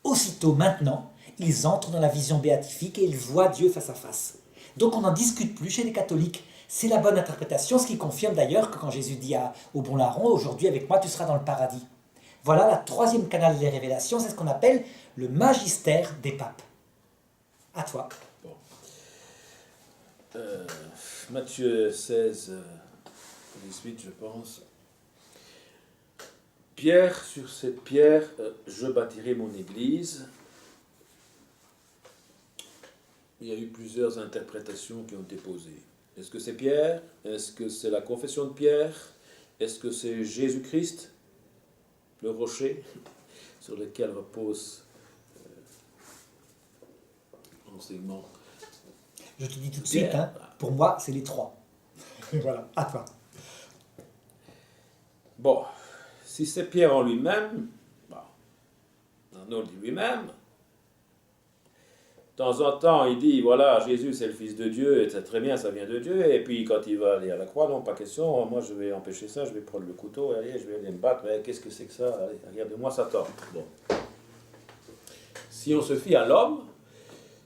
aussitôt maintenant, ils entrent dans la vision béatifique et ils voient Dieu face à face. Donc on n'en discute plus chez les catholiques. C'est la bonne interprétation, ce qui confirme d'ailleurs que quand Jésus dit au bon larron, aujourd'hui avec moi tu seras dans le paradis. Voilà la 3e canal des révélations, c'est ce qu'on appelle le magistère des papes. À toi. Bon. Matthieu 16, 18, je pense. Pierre, sur cette pierre, je bâtirai mon église. Il y a eu plusieurs interprétations qui ont été posées. Est-ce que c'est Pierre? Est-ce que c'est la confession de Pierre? Est-ce que c'est Jésus-Christ, le rocher sur lequel repose l'enseignement? Je te dis tout de suite, pour moi, c'est les 3. Voilà, à toi. Bon, si c'est Pierre en lui-même, Arnaud dit lui-même, de temps en temps, il dit, voilà, Jésus c'est le Fils de Dieu, et c'est très bien, ça vient de Dieu, et puis quand il va aller à la croix, non, pas question, moi je vais empêcher ça, je vais prendre le couteau, allez, je vais aller me battre, mais qu'est-ce que c'est que ça? Allez, regarde-moi Satan. Bon. Si on se fie à l'homme,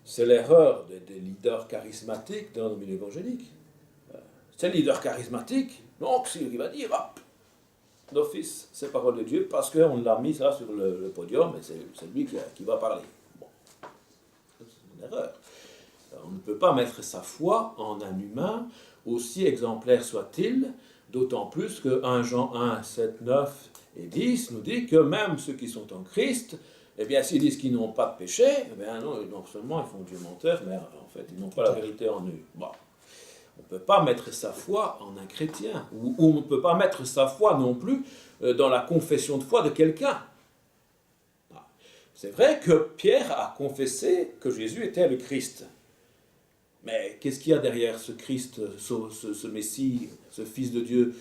c'est l'erreur des leaders charismatiques dans le milieu évangélique. C'est le leader charismatique, donc il va dire, hop, d'office, c'est parole de Dieu, parce qu'on l'a mis ça sur le podium, et c'est lui qui va parler. Bon, c'est une erreur. On ne peut pas mettre sa foi en un humain, aussi exemplaire soit-il, d'autant plus que 1 Jean 1, 7, 9 et 10 nous dit que même ceux qui sont en Christ, eh bien, s'ils disent qu'ils n'ont pas de péché, eh bien, non seulement ils font Dieu menteur, mais en fait, ils n'ont pas la vérité en eux. Bon. On ne peut pas mettre sa foi en un chrétien, ou on ne peut pas mettre sa foi non plus dans la confession de foi de quelqu'un. C'est vrai que Pierre a confessé que Jésus était le Christ. Mais qu'est-ce qu'il y a derrière ce Christ, ce Messie, ce Fils de Dieu?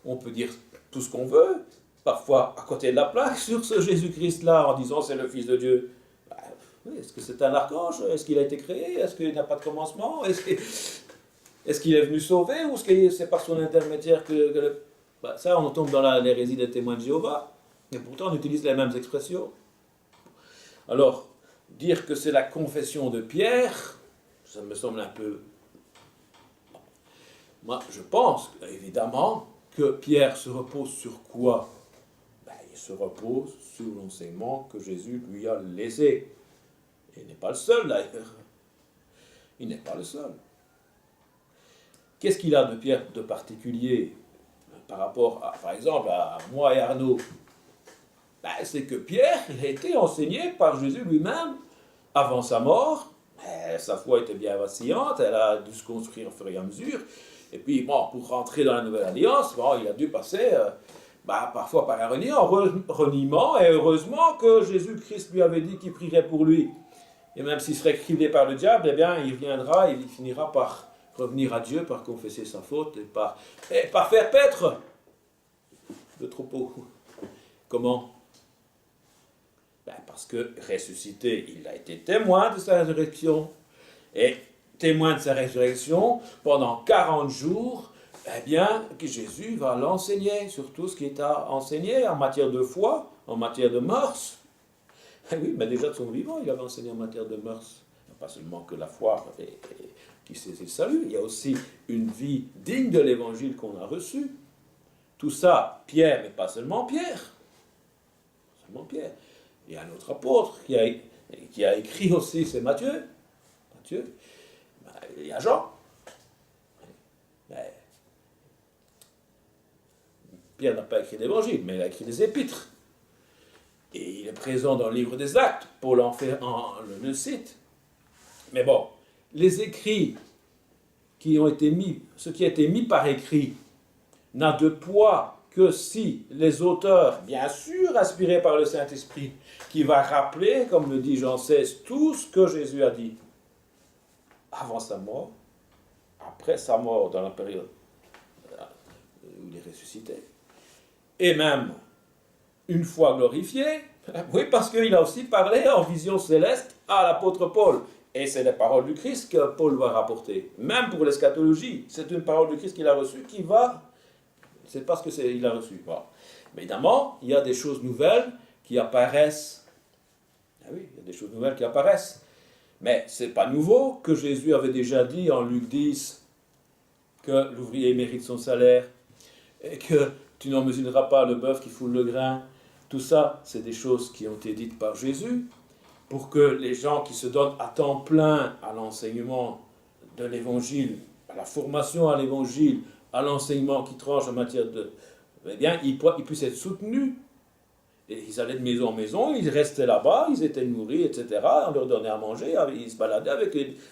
On peut dire tout ce qu'on veut, parfois à côté de la plaque, sur ce Jésus-Christ-là, en disant c'est le Fils de Dieu. Oui, est-ce que c'est un archange? Est-ce qu'il a été créé? Est-ce qu'il n'a pas de commencement? Est-ce qu'il est venu sauver? Ou est-ce que c'est par son intermédiaire ça, on tombe dans l'hérésie des témoins de Jéhovah. Et pourtant, on utilise les mêmes expressions. Alors, dire que c'est la confession de Pierre, ça me semble un peu... Moi, je pense, évidemment, que Pierre se repose sur quoi? Il se repose sur l'enseignement que Jésus lui a laissé. Et il n'est pas le seul, d'ailleurs. Il n'est pas le seul. Qu'est-ce qu'il a de Pierre de particulier par rapport, par exemple, à moi et Arnaud? C'est que Pierre, il a été enseigné par Jésus lui-même avant sa mort. Sa foi était bien vacillante, elle a dû se construire au fur et à mesure. Et puis, bon, pour rentrer dans la nouvelle alliance, bon, il a dû passer parfois par un reniement, et heureusement que Jésus-Christ lui avait dit qu'il prierait pour lui. Et même s'il serait criblé par le diable, eh bien, il viendra, il finira par revenir à Dieu, par confesser sa faute, et par faire paître le troupeau. Comment? Parce que ressuscité, il a été témoin de sa résurrection. Et témoin de sa résurrection, pendant 40 jours, eh bien, que Jésus va l'enseigner sur tout ce qui est à enseigner en matière de foi, en matière de mœurs. Eh oui, mais déjà de son vivant, il avait enseigné en matière de mœurs. Pas seulement que la foi qui saisit le salut, il y a aussi une vie digne de l'évangile qu'on a reçu. Tout ça, Pierre, mais pas seulement Pierre. Seulement Pierre. Il y a un autre apôtre qui a écrit aussi, c'est Matthieu. Il y a Jean. Pierre n'a pas écrit d'évangile, mais il a écrit des épîtres. Et il est présent dans le livre des Actes. Paul le cite. Mais bon, les écrits qui ont été mis, ce qui a été mis par écrit, n'a de poids que si les auteurs, bien sûr inspirés par le Saint-Esprit, qui va rappeler, comme le dit Jean XVI, tout ce que Jésus a dit avant sa mort, après sa mort, dans la période où il est ressuscité, et même une fois glorifié, oui, parce qu'il a aussi parlé en vision céleste à l'apôtre Paul. Et c'est les paroles du Christ que Paul va rapporter. Même pour l'eschatologie, c'est une parole du Christ qu'il a reçue qui va... C'est parce qu'il a reçu. Bon. Mais évidemment, il y a des choses nouvelles qui apparaissent. Ah oui, il y a des choses nouvelles qui apparaissent. Mais ce n'est pas nouveau que Jésus avait déjà dit en Luc 10 que l'ouvrier mérite son salaire et que tu n'en mesureras pas le bœuf qui foule le grain. Tout ça, c'est des choses qui ont été dites par Jésus pour que les gens qui se donnent à temps plein à l'enseignement de l'Évangile, à la formation à l'Évangile, à l'enseignement qui tranche en matière de... Eh bien, ils puissent être soutenus. Et ils allaient de maison en maison, ils restaient là-bas, ils étaient nourris, etc. On leur donnait à manger, ils se baladaient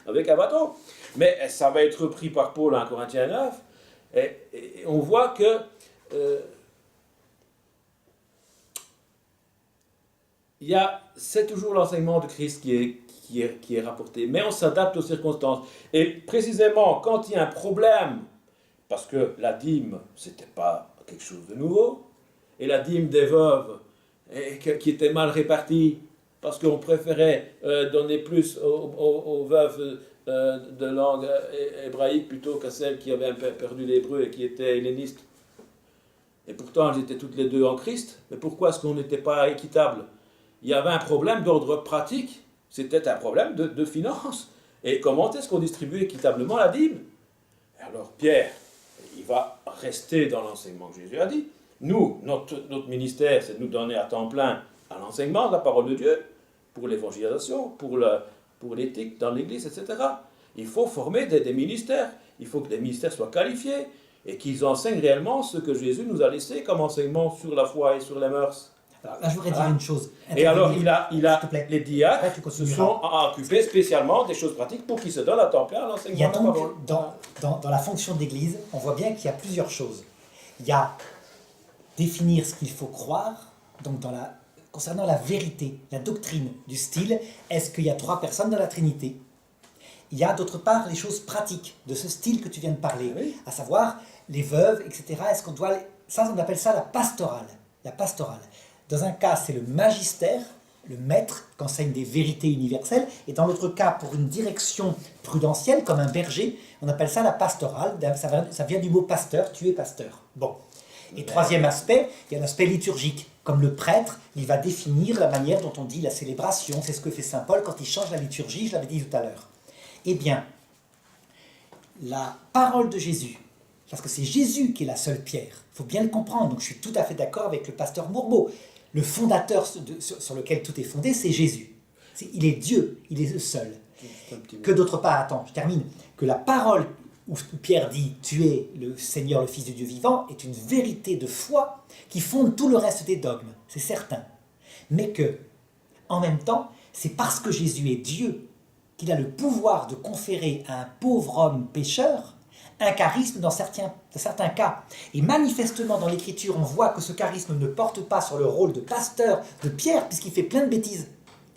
avec un bâton. Mais ça va être repris par Paul en Corinthiens 9. Et on voit que... c'est toujours l'enseignement de Christ qui est rapporté, mais on s'adapte aux circonstances. Et précisément, quand il y a un problème, parce que la dîme, c'était pas quelque chose de nouveau, et la dîme des veuves, qui était mal répartie, parce qu'on préférait donner plus aux veuves de langue hébraïque plutôt qu'à celles qui avaient perdu l'hébreu et qui étaient hellénistes. Et pourtant, elles étaient toutes les deux en Christ. Mais pourquoi est-ce qu'on n'était pas équitable? Il y avait un problème d'ordre pratique, c'était un problème de finances. Et comment est-ce qu'on distribue équitablement la dîme? Alors Pierre, il va rester dans l'enseignement que Jésus a dit. Nous, notre ministère, c'est de nous donner à temps plein à l'enseignement de la parole de Dieu, pour l'évangélisation, pour l'éthique dans l'Église, etc. Il faut former des ministères. Il faut que les ministères soient qualifiés et qu'ils enseignent réellement ce que Jésus nous a laissé comme enseignement sur la foi et sur les mœurs. Alors là, je voudrais dire une chose. Et alors, les diacres se sont occupés spécialement des choses pratiques pour qu'ils se donnent à temps plein à l'enseignement. Il y a donc, dans la fonction de l'Église, on voit bien qu'il y a plusieurs choses. Il y a définir ce qu'il faut croire, donc concernant la vérité, la doctrine du style, est-ce qu'il y a 3 personnes dans la Trinité? Il y a d'autre part les choses pratiques de ce style que tu viens de parler, oui. À savoir les veuves, etc. Est-ce qu'on doit... Ça, on appelle ça la pastorale. La pastorale. Dans un cas, c'est le magistère, le maître qui enseigne des vérités universelles, et dans l'autre cas, pour une direction prudentielle, comme un berger, on appelle ça la pastorale, ça vient du mot pasteur, tu es pasteur. Bon. Et troisième aspect, il y a l'aspect liturgique. Comme le prêtre, il va définir la manière dont on dit la célébration. C'est ce que fait saint Paul quand il change la liturgie, je l'avais dit tout à l'heure. Eh bien, la parole de Jésus, parce que c'est Jésus qui est la seule pierre, il faut bien le comprendre, donc je suis tout à fait d'accord avec le pasteur Bourbeau. Le fondateur sur lequel tout est fondé, c'est Jésus. Il est Dieu, il est le seul. Que d'autre part, attends, je termine, que la parole où Pierre dit « Tu es le Seigneur, le Fils de Dieu vivant » est une vérité de foi qui fonde tout le reste des dogmes, c'est certain. Mais que, en même temps, c'est parce que Jésus est Dieu qu'il a le pouvoir de conférer à un pauvre homme pécheur un charisme dans certains cas. Et manifestement, dans l'Écriture, on voit que ce charisme ne porte pas sur le rôle de pasteur de Pierre, puisqu'il fait plein de bêtises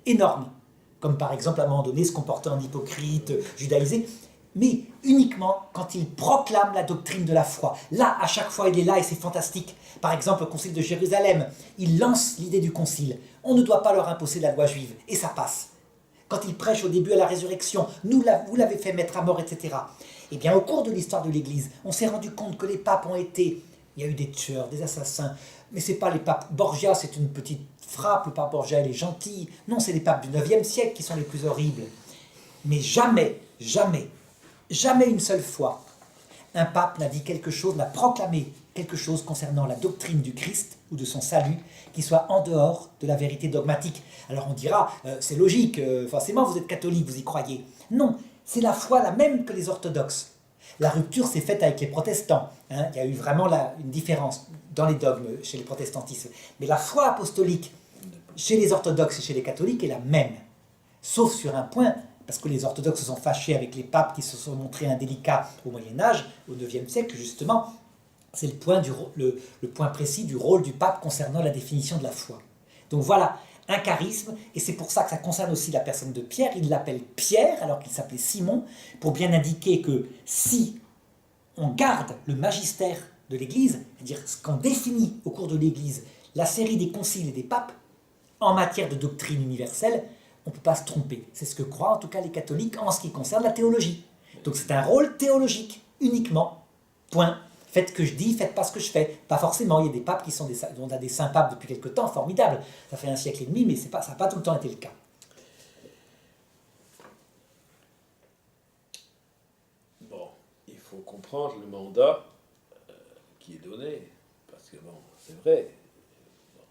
énormes, comme par exemple, à un moment donné, se comporter en hypocrite, judaïsé, mais uniquement quand il proclame la doctrine de la foi. Là, à chaque fois, il est là et c'est fantastique. Par exemple, au Concile de Jérusalem, il lance l'idée du Concile. On ne doit pas leur imposer la loi juive, et ça passe. Quand il prêche au début à la résurrection, vous l'avez fait mettre à mort, etc. Eh bien, au cours de l'histoire de l'Église, on s'est rendu compte que les papes ont été... Il y a eu des tueurs, des assassins, mais ce n'est pas les papes... Borgia, c'est une petite frappe, le pape Borgia, il est gentil. Non, c'est les papes du IXe siècle qui sont les plus horribles. Mais jamais, jamais, jamais une seule fois, un pape n'a dit quelque chose, n'a proclamé quelque chose concernant la doctrine du Christ ou de son salut qui soit en dehors de la vérité dogmatique. Alors on dira, c'est logique, forcément vous êtes catholique, vous y croyez. Non, c'est la foi la même que les orthodoxes. La rupture s'est faite avec les protestants. Hein. Il y a eu vraiment une différence dans les dogmes chez les protestantismes. Mais la foi apostolique chez les orthodoxes et chez les catholiques est la même. Sauf sur un point, parce que les orthodoxes se sont fâchés avec les papes qui se sont montrés indélicats au Moyen-Âge, au IXe siècle justement. C'est le point précis du rôle du pape concernant la définition de la foi. Donc voilà, un charisme, et c'est pour ça que ça concerne aussi la personne de Pierre. Il l'appelle Pierre alors qu'il s'appelait Simon, pour bien indiquer que si on garde le magistère de l'Église, c'est-à-dire ce qu'on définit au cours de l'Église, la série des conciles et des papes, en matière de doctrine universelle, on ne peut pas se tromper. C'est ce que croient en tout cas les catholiques en ce qui concerne la théologie. Donc c'est un rôle théologique, uniquement, point. Faites ce que je dis, faites pas ce que je fais. Pas forcément, il y a des papes qui sont on a des saints papes depuis quelque temps, formidable. Ça fait un siècle et demi, mais ça n'a pas tout le temps été le cas. Bon, il faut comprendre le mandat qui est donné, parce que bon, c'est vrai. Bon.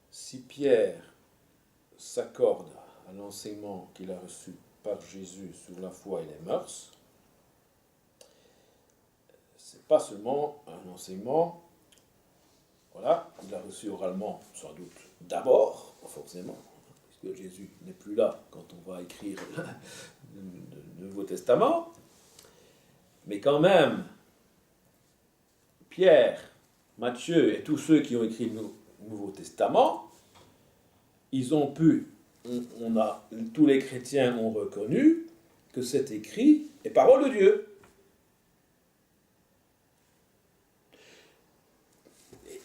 Si Pierre s'accorde à l'enseignement qu'il a reçu par Jésus sur la foi et les mœurs, c'est pas seulement un enseignement, voilà, qu'il a reçu oralement, sans doute d'abord, forcément, puisque Jésus n'est plus là quand on va écrire le Nouveau Testament, mais quand même, Pierre, Matthieu et tous ceux qui ont écrit le Nouveau Testament, tous les chrétiens ont reconnu que cet écrit est parole de Dieu.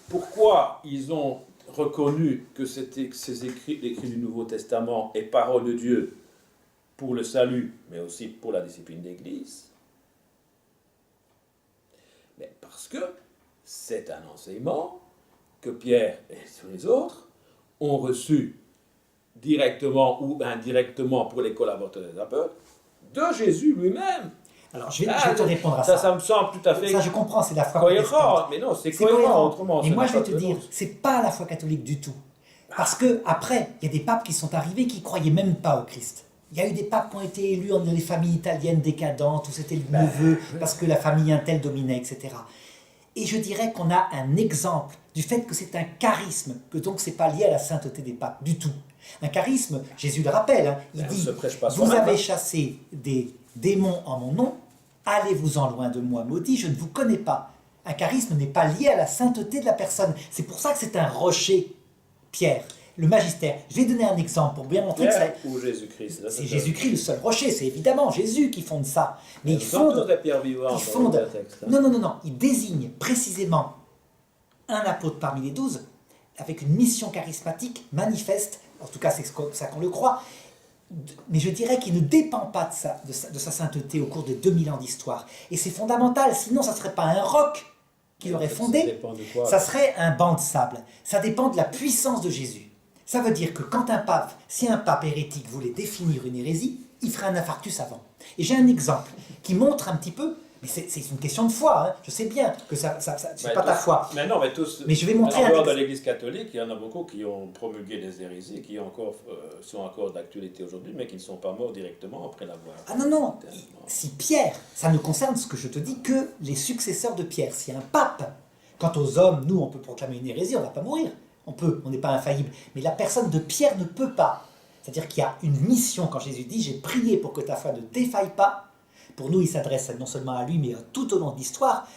Pourquoi ils ont reconnu que ces écrits du Nouveau Testament est parole de Dieu pour le salut, mais aussi pour la discipline d'Église? Mais parce que c'est un enseignement que Pierre et tous les autres ont reçu directement ou indirectement pour les collaborateurs des apôtres de Jésus lui-même. Alors, je vais te répondre à ça. Ça me semble tout à fait ça, je comprends, c'est la foi cohérent. Mais non, c'est cohérent autrement. Mais moi, je vais te dire, c'est pas la foi catholique du tout. Parce que après, il y a des papes qui sont arrivés qui croyaient même pas au Christ. Il y a eu des papes qui ont été élus dans les familles italiennes décadentes, où c'était le neveu, parce que la famille Intel dominait, etc. Et je dirais qu'on a un exemple du fait que c'est un charisme, que donc c'est pas lié à la sainteté des papes du tout. Un charisme, Jésus le rappelle, hein, il dit, vous avez chassé des démons en mon nom, allez-vous-en loin de moi, maudit, je ne vous connais pas. Un charisme n'est pas lié à la sainteté de la personne. C'est pour ça que c'est un rocher, Pierre, le magistère. Je vais donner un exemple pour bien montrer Pierre que ou Jésus-Christ. C'est Jésus-Christ le seul rocher, c'est évidemment Jésus qui fonde ça. Mais il fonde... Non, il désigne précisément un apôtre parmi les 12. avec une mission charismatique manifeste, en tout cas c'est comme ça qu'on le croit, mais je dirais qu'il ne dépend pas de sa sainteté au cours de 2000 ans d'histoire. Et c'est fondamental, sinon ça ne serait pas un roc qu'il aurait Ça fondé, dépend de quoi? ça serait un banc de sable. Ça dépend de la puissance de Jésus. Ça veut dire que si un pape hérétique voulait définir une hérésie, il ferait un infarctus avant. Et j'ai un exemple qui montre un petit peu, mais c'est une question de foi, hein. Je sais bien que c'est pas ta foi. Mais non, mais tous. Mais je vais montrer en un dehors de exemple. l'Église catholique, il y en a beaucoup qui ont promulgué des hérésies, qui sont encore d'actualité aujourd'hui, mais qui ne sont pas morts directement après l'avoir. Ah non, non, si Pierre, ça ne concerne ce que je te dis que les successeurs de Pierre. Si un pape, quant aux hommes, nous on peut proclamer une hérésie, on ne va pas mourir. On n'est pas infaillible. Mais la personne de Pierre ne peut pas. C'est-à-dire qu'il y a une mission quand Jésus dit « J'ai prié pour que ta foi ne défaille pas ». Pour nous, il s'adresse non seulement à lui, mais tout au long de l'histoire,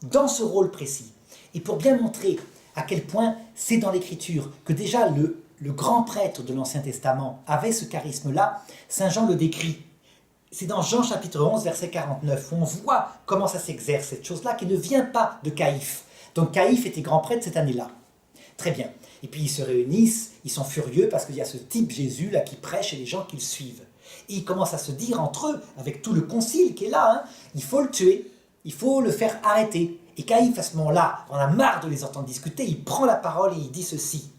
dans ce rôle précis. Et pour bien montrer à quel point c'est dans l'Écriture que déjà le grand prêtre de l'Ancien Testament avait ce charisme-là, Saint Jean le décrit. C'est dans Jean chapitre 11, verset 49, où on voit comment ça s'exerce, cette chose-là, qui ne vient pas de Caïphe. Donc Caïphe était grand prêtre cette année-là. Très bien. Et puis ils se réunissent, ils sont furieux parce qu'il y a ce type Jésus là qui prêche et les gens qui le suivent. Et ils commencent à se dire entre eux, avec tout le concile qui est là, hein, il faut le tuer, il faut le faire arrêter. Et Caïphe, à ce moment-là, on a marre de les entendre discuter, il prend la parole et il dit ceci.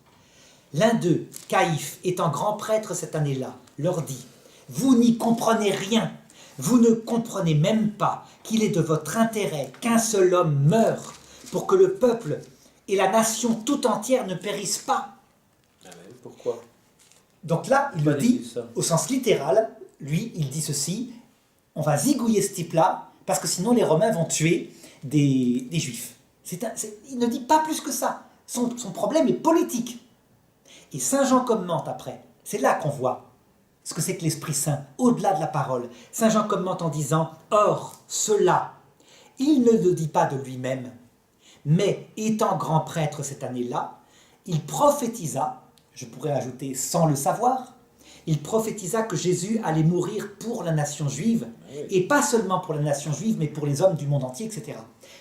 L'un d'eux, Caïphe, étant grand prêtre cette année-là, leur dit « Vous n'y comprenez rien, vous ne comprenez même pas qu'il est de votre intérêt qu'un seul homme meure pour que le peuple et la nation tout entière ne périssent pas. » Ah oui, pourquoi? Donc là, il le dit ça. au sens littéral, lui, il dit ceci, on va zigouiller ce type-là, parce que sinon les Romains vont tuer des Juifs. Il ne dit pas plus que ça. Son problème est politique. Et Saint Jean commente après. C'est là qu'on voit ce que c'est que l'Esprit Saint, au-delà de la parole. Saint Jean commente en disant « Or, cela, il ne le dit pas de lui-même, mais étant grand prêtre cette année-là, il prophétisa, je pourrais ajouter sans le savoir, il prophétisa que Jésus allait mourir pour la nation juive, et pas seulement pour la nation juive, mais pour les hommes du monde entier, etc.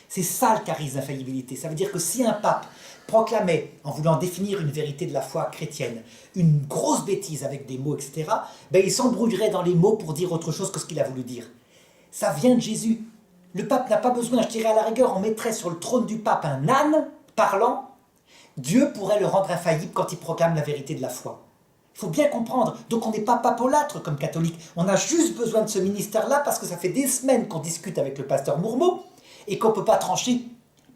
C'est ça le charisme d'infaillibilité. Ça veut dire que si un pape proclamait, en voulant définir une vérité de la foi chrétienne, une grosse bêtise avec des mots, etc., ben il s'embrouillerait dans les mots pour dire autre chose que ce qu'il a voulu dire. Ça vient de Jésus. Le pape n'a pas besoin, je dirais à la rigueur, on mettrait sur le trône du pape un âne parlant, Dieu pourrait le rendre infaillible quand il proclame la vérité de la foi. Il faut bien comprendre, donc on n'est pas papolâtre comme catholique, on a juste besoin de ce ministère-là parce que ça fait des semaines qu'on discute avec le pasteur Mourmeau et qu'on ne peut pas trancher,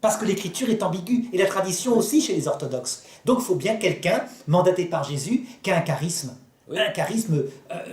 parce que l'écriture est ambiguë, et la tradition aussi chez les orthodoxes. Donc il faut bien quelqu'un, mandaté par Jésus, qui a un charisme. Oui. Un charisme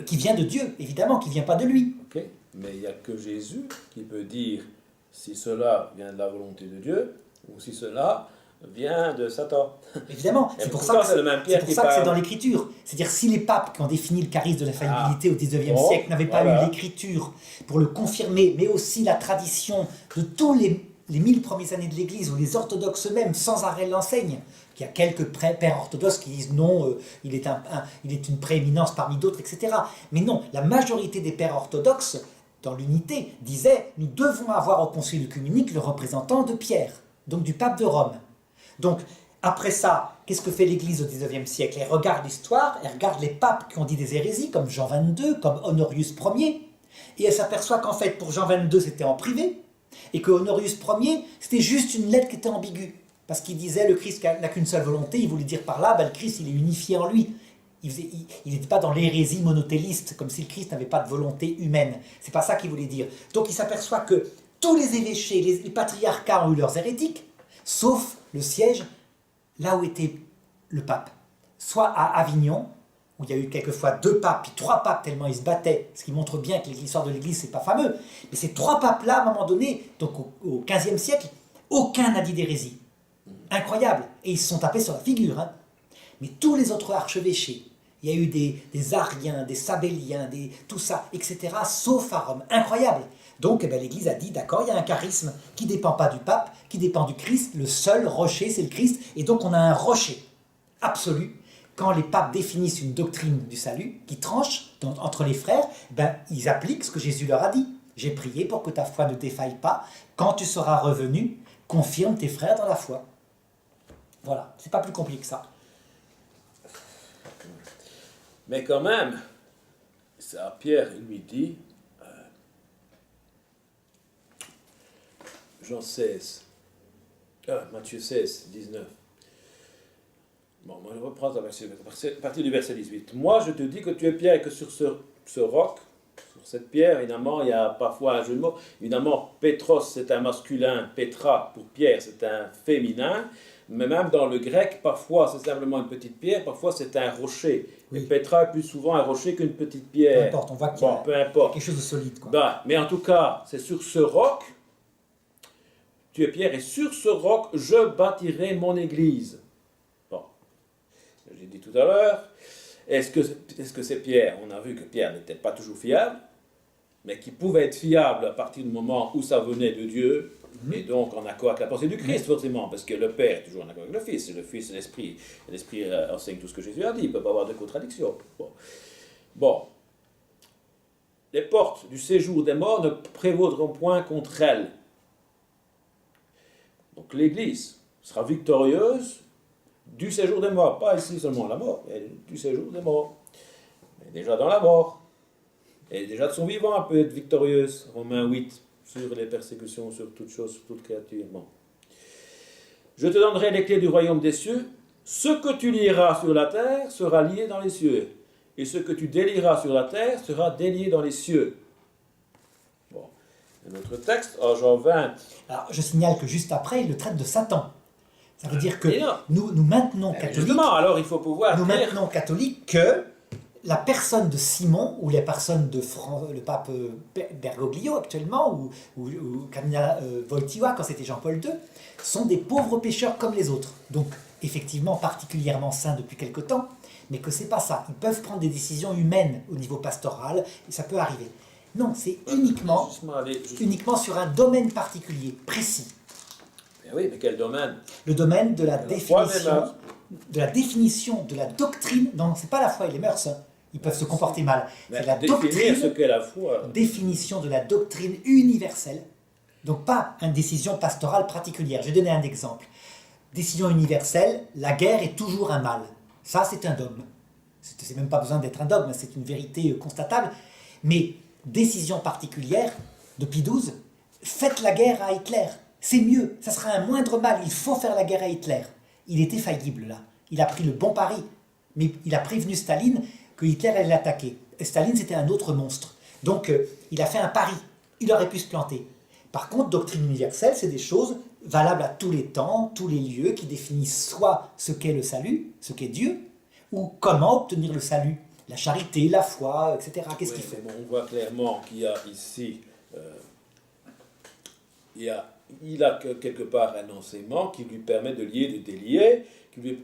qui vient de Dieu, évidemment, qui ne vient pas de lui. Ok, mais il n'y a que Jésus qui peut dire si cela vient de la volonté de Dieu, ou si cela vient de Satan. Évidemment, c'est pour ça que c'est dans l'écriture. C'est-à-dire si les papes qui ont défini le charisme de l'infaillibilité au XIXe siècle n'avaient pas eu l'écriture pour le confirmer, mais aussi la tradition de tous les 1000 premières années de l'Église, où les orthodoxes eux-mêmes sans arrêt l'enseignent, qu'il y a quelques pères orthodoxes qui disent non, il est une prééminence parmi d'autres, etc. Mais non, la majorité des pères orthodoxes, dans l'unité, disaient nous devons avoir au concile œcuménique le représentant de Pierre, donc du pape de Rome. Donc, après ça, qu'est-ce que fait l'Église au XIXe siècle? Elle regarde l'histoire, elle regarde les papes qui ont dit des hérésies, comme Jean XXII, comme Honorius Ier, et elle s'aperçoit qu'en fait, pour Jean XXII, c'était en privé, et que Honorius Ier, c'était juste une lettre qui était ambiguë, parce qu'il disait le Christ n'a qu'une seule volonté, il voulait dire par là, le Christ, il est unifié en lui. Il n'était pas dans l'hérésie monothéiste, comme si le Christ n'avait pas de volonté humaine. C'est pas ça qu'il voulait dire. Donc il s'aperçoit que tous les évêchés, les patriarcats ont eu leurs hérétiques, sauf le siège là où était le pape. Soit à Avignon, où il y a eu quelquefois 2 papes, puis 3 papes tellement ils se battaient, ce qui montre bien que l'histoire de l'Église, c'est pas fameux. Mais ces 3 papes-là, à un moment donné, donc au XVe siècle, aucun n'a dit d'hérésie. Incroyable. Et ils se sont tapés sur la figure. Hein. Mais tous les autres archevêchés, il y a eu des Ariens, des Sabelliens, tout ça, etc., sauf à Rome. Incroyable. Donc l'Église a dit, d'accord, il y a un charisme qui ne dépend pas du pape, qui dépend du Christ, le seul rocher, c'est le Christ, et donc on a un rocher absolu. Quand les papes définissent une doctrine du salut, qui tranche entre les frères, ils appliquent ce que Jésus leur a dit. J'ai prié pour que ta foi ne défaille pas. Quand tu seras revenu, confirme tes frères dans la foi. Voilà, c'est pas plus compliqué que ça. Mais quand même, ça, Pierre, il lui dit, Jean 16, Matthieu 16, 19. Bon, moi je reprends à partir du verset 18. Moi je te dis que tu es Pierre et que sur ce roc, sur cette pierre, évidemment, il y a parfois un jeu de mots. Évidemment, Pétros c'est un masculin, Pétra pour Pierre c'est un féminin. Mais même dans le grec, parfois c'est simplement une petite pierre, parfois c'est un rocher. Oui. Et Pétra est plus souvent un rocher qu'une petite Peu pierre. importe, on voit qu'il y a Peu importe. quelque chose de solide, quoi. Ben, mais en tout cas, c'est sur ce roc, tu es Pierre, et sur ce roc, je bâtirai mon église. Bon, j'ai dit tout à l'heure, est-ce que c'est Pierre? On a vu que Pierre n'était pas toujours fiable, mais qui pouvait être fiable à partir du moment où ça venait de Dieu, et donc en accord avec la pensée du Christ, forcément, parce que le Père est toujours en accord avec le Fils, et le Fils et l'Esprit. L'Esprit enseigne tout ce que Jésus a dit, il ne peut pas avoir de contradiction. Bon. Les portes du séjour des morts ne prévaudront point contre elles. Donc l'Église sera victorieuse du séjour des morts, pas ici seulement la mort, mais du séjour des morts. Elle est déjà dans la mort. Elle est déjà de son vivant, elle peut être victorieuse. Romains 8, sur les persécutions, sur toute chose, sur toute créature. Bon. Je te donnerai les clés du royaume des cieux. Ce que tu lieras sur la terre sera lié dans les cieux. Et ce que tu délieras sur la terre sera délié dans les cieux. Bon. Un autre texte, en Jean 20. Alors, je signale que juste après, il le traite de Satan. Ça veut dire que Et non. nous maintenons catholiques, Justement, alors il faut pouvoir nous dire... maintenons catholiques que la personne de Simon, ou les personnes de le pape Bergoglio actuellement, ou Cardinal Wojtyła quand c'était Jean-Paul II, sont des pauvres pécheurs comme les autres. Donc, effectivement, particulièrement saints depuis quelque temps, mais que c'est pas ça. Ils peuvent prendre des décisions humaines au niveau pastoral, et ça peut arriver. Non, c'est uniquement sur un domaine particulier, précis. Mais oui, mais quel domaine? Le domaine de la foi des mœurs. définition, de la doctrine. Non, c'est pas la foi et les mœurs. Hein. Ils peuvent se comporter mal. C'est la Définir doctrine, ce qu'est la foi. définition de la doctrine universelle. Donc pas une décision pastorale particulière. Je vais donner un exemple. Décision universelle, la guerre est toujours un mal. Ça, c'est un dogme. C'est même pas besoin d'être un dogme, c'est une vérité constatable. Mais décision particulière de Pie XII, faites la guerre à Hitler. C'est mieux, ça sera un moindre mal. Il faut faire la guerre à Hitler. Il était faillible là. Il a pris le bon pari. Mais il a prévenu Staline que Hitler allait l'attaquer. Et Staline, c'était un autre monstre. Donc, il a fait un pari. Il aurait pu se planter. Par contre, doctrine universelle, c'est des choses valables à tous les temps, tous les lieux, qui définissent soit ce qu'est le salut, ce qu'est Dieu, ou comment obtenir le salut. La charité, la foi, etc. Qu'est-ce qu'il fait? Bon, on voit clairement qu'il y a ici... il a quelque part un enseignement qui lui permet de lier, de délier,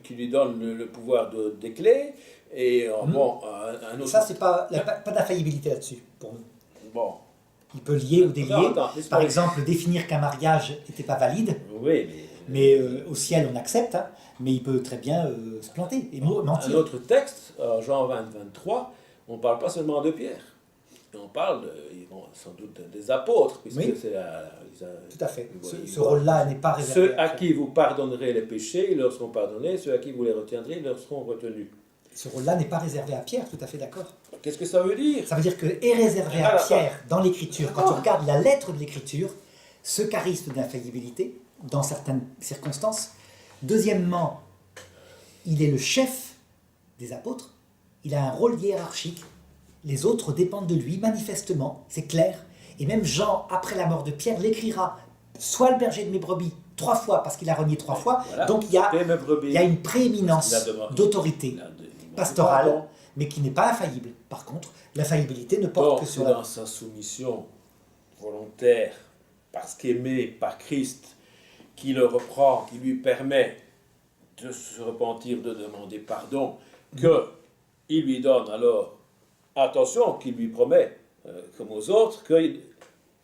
qui lui donne le pouvoir des clés. Et bon, un autre... Ça, c'est pas d'infaillibilité là-dessus, pour nous. Bon. Il peut lier ou délier. Attends, Par exemple, définir qu'un mariage n'était pas valide, Oui, mais au ciel, on accepte, hein, mais il peut très bien se planter et mentir. Un autre texte, Jean 20, 23, on ne parle pas seulement de Pierre. On parle sans doute des apôtres, puisque oui. c'est Tout à fait. Ce rôle-là n'est pas réservé. Ceux à qui vous pardonnerez les péchés, ils leur seront pardonnés. Ceux à qui vous les retiendrez, ils leur seront retenus. Ce rôle-là n'est pas réservé à Pierre, tout à fait d'accord. Qu'est-ce que ça veut dire? Ça veut dire que est réservé à Pierre dans l'Écriture. Quand on regarde la lettre de l'Écriture, ce charisme d'infaillibilité, dans certaines circonstances. Deuxièmement, il est le chef des apôtres. Il a un rôle hiérarchique. Les autres dépendent de lui, manifestement, c'est clair. Et même Jean, après la mort de Pierre, l'écrira. Sois le berger de mes brebis, 3 fois, parce qu'il a renié 3 fois. Voilà. Donc il y a une prééminence d'autorité pastorale, mais qui n'est pas infaillible. Par contre, l'infaillibilité ne porte que sur dans sa soumission volontaire, parce qu'aimé par Christ, qui le reprend, qui lui permet de se repentir, de demander pardon, qu'il lui donne alors, attention, qu'il lui promet, comme aux autres, qu'il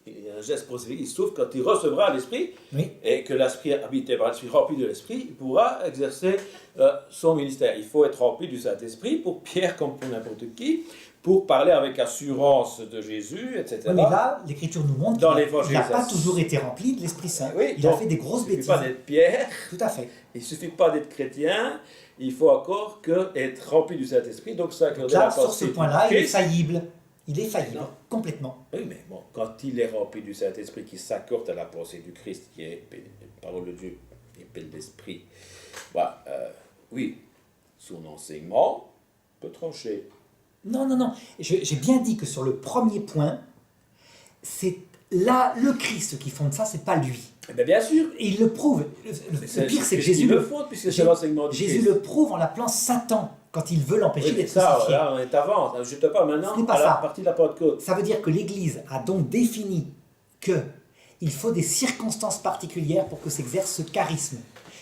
y a un geste prosélyte, sauf quand il recevra l'Esprit, oui. Et que l'Esprit habité par l'Esprit, rempli de l'Esprit, il pourra exercer son ministère. Il faut être rempli du Saint-Esprit, pour Pierre comme pour n'importe qui, pour parler avec assurance de Jésus, etc. Oui, mais là, l'Écriture nous montre Dans qu'il n'a l'évangélisation. pas toujours été rempli de l'Esprit Saint. Oui, Il a donc, fait des grosses il ne bêtises. suffit pas d'être Pierre, Tout à fait. il ne suffit pas d'être chrétien, il faut encore être rempli du Saint-Esprit. Donc ça, Donc là, sur ce point-là, il est Christ. faillible. Il est faillible, Non. complètement. Oui, mais bon, quand il est rempli du Saint-Esprit qui s'accorde à la pensée du Christ, qui est parole de Dieu, épée de l'Esprit, voilà, oui, son enseignement peut trancher. Non, non, non. J'ai bien dit que sur le premier point, c'est là le Christ qui fonde ça, c'est pas lui. Eh bien sûr, Et il le prouve. Le pire, c'est que Jésus il le fonde, puisque c'est l'enseignement du Jésus Christ. le prouve en l'appelant Satan quand il veut l'empêcher Oui, mais d'être ça, crucifié. là, on est avant. Je te parle maintenant Ce n'est pas à la ça. partie de la Pentecôte. Ça veut dire que l'Église a donc défini que il faut des circonstances particulières pour que s'exerce ce charisme.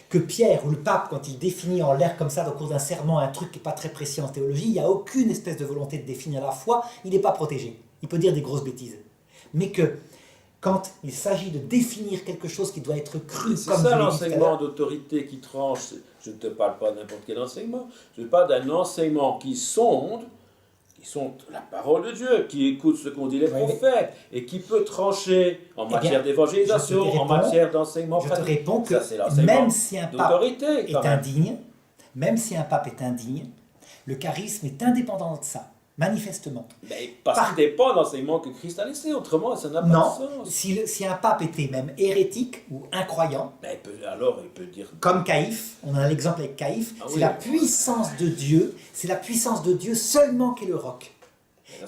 Que Pierre ou le pape, quand il définit en l'air comme ça, au cours d'un serment, un truc qui n'est pas très précis en théologie, il n'y a aucune espèce de volonté de définir la foi, il n'est pas protégé. Il peut dire des grosses bêtises. Mais que quand il s'agit de définir quelque chose qui doit être cru C'est comme ça je l'ai dit tout à l'enseignement l'heure, d'autorité qui tranche. Je ne te parle pas de n'importe quel enseignement. Je parle d'un enseignement qui sonde la parole de Dieu, qui écoute ce qu'ont dit les Oui, prophètes, et qui peut trancher en bien, matière d'évangélisation, je te en réponds- matière d'enseignement je te pratique. réponds que Ça, c'est l'enseignement même si un pape d'autorité, est quand même. indigne, même si un pape est indigne, le charisme est indépendant de ça, manifestement. Mais parce qu'il dépend de l'enseignement que Christ a laissé, autrement ça n'a pas de Non, sens. si un pape était même hérétique ou incroyant, Mais alors il peut dire... comme Caïphe, on a l'exemple avec Caïphe, Ah c'est oui. la puissance de Dieu, c'est la puissance de Dieu seulement qui est le roc.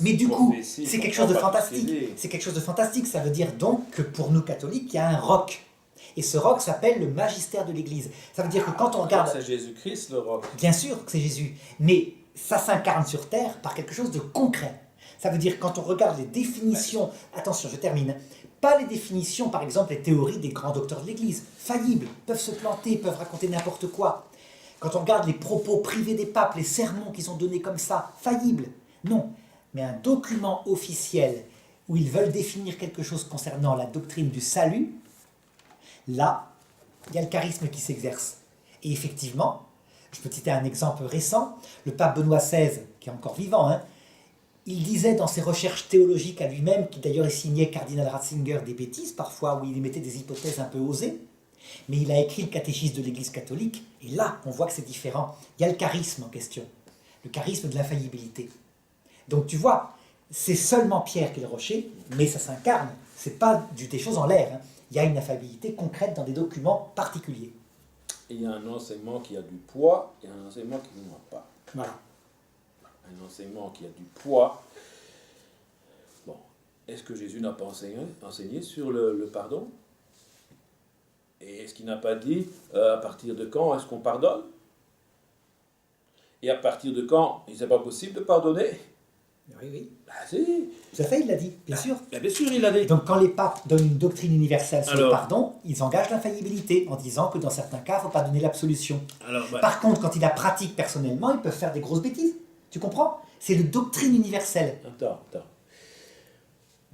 Mais du coup, c'est quelque chose de fantastique. C'est quelque chose de fantastique. Ça veut dire donc que pour nous catholiques, il y a un roc. Et ce roc s'appelle le magistère de l'Église. Ça veut dire que quand on regarde... C'est Jésus-Christ le roc. Bien sûr que c'est Jésus, mais ça s'incarne sur terre par quelque chose de concret. Ça veut dire quand on regarde les définitions, attention, je termine, pas les définitions, par exemple les théories des grands docteurs de l'Église, faillibles, peuvent se planter, peuvent raconter n'importe quoi. Quand on regarde les propos privés des papes, les sermons qu'ils ont donnés comme ça, faillibles, non. Mais un document officiel où ils veulent définir quelque chose concernant la doctrine du salut, là, il y a le charisme qui s'exerce. Et effectivement, je peux citer un exemple récent, le pape Benoît XVI, qui est encore vivant, hein, il disait dans ses recherches théologiques à lui-même, qui d'ailleurs est signé cardinal Ratzinger, des bêtises parfois, où il mettait des hypothèses un peu osées, mais il a écrit le catéchisme de l'Église catholique, et là, on voit que c'est différent. Il y a le charisme en question, le charisme de l'infaillibilité. Donc tu vois, c'est seulement Pierre qui est le rocher, mais ça s'incarne, c'est pas des choses en l'air, hein. Il y a une infaillibilité concrète dans des documents particuliers. Il y a un enseignement qui a du poids et un enseignement qui n'en a pas. Voilà. Un enseignement qui a du poids. Bon, est-ce que Jésus n'a pas enseigné sur le pardon? Et est-ce qu'il n'a pas dit à partir de quand est-ce qu'on pardonne? Et à partir de quand il n'est pas possible de pardonner? Oui, oui. Ben si. Tout à fait, il l'a dit, bien sûr. Ben, bien sûr, il l'a dit. Et donc quand les papes donnent une doctrine universelle sur le Alors, pardon, ils engagent l'infaillibilité en disant que dans certains cas, il ne faut pas donner l'absolution. Alors, ben, Par contre, quand ils la pratiquent personnellement, ils peuvent faire des grosses bêtises. Tu comprends? C'est une doctrine universelle. attends.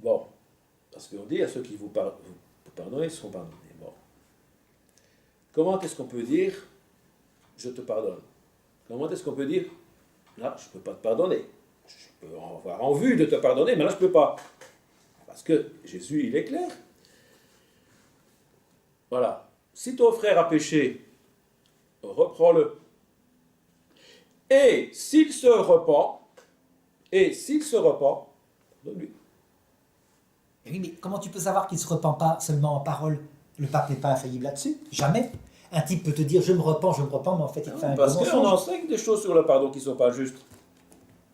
Bon, parce qu'on dit à ceux qui vous pardonnez, ils seront pardonnés. Bon. Comment est-ce qu'on peut dire je te pardonne? Comment est-ce qu'on peut dire là, je ne peux pas te pardonner? Je peux avoir en vue de te pardonner, mais là, je ne peux pas. Parce que Jésus, il est clair. Voilà. Si ton frère a péché, reprends-le. Et s'il se repent, pardonne-lui. Oui, mais comment tu peux savoir qu'il ne se repent pas seulement en parole? Le pape n'est pas infaillible là-dessus. Jamais. Un type peut te dire je me repens, mais en fait il te fait un Parce gros qu'on mensonge. enseigne des choses sur le pardon qui ne sont pas justes.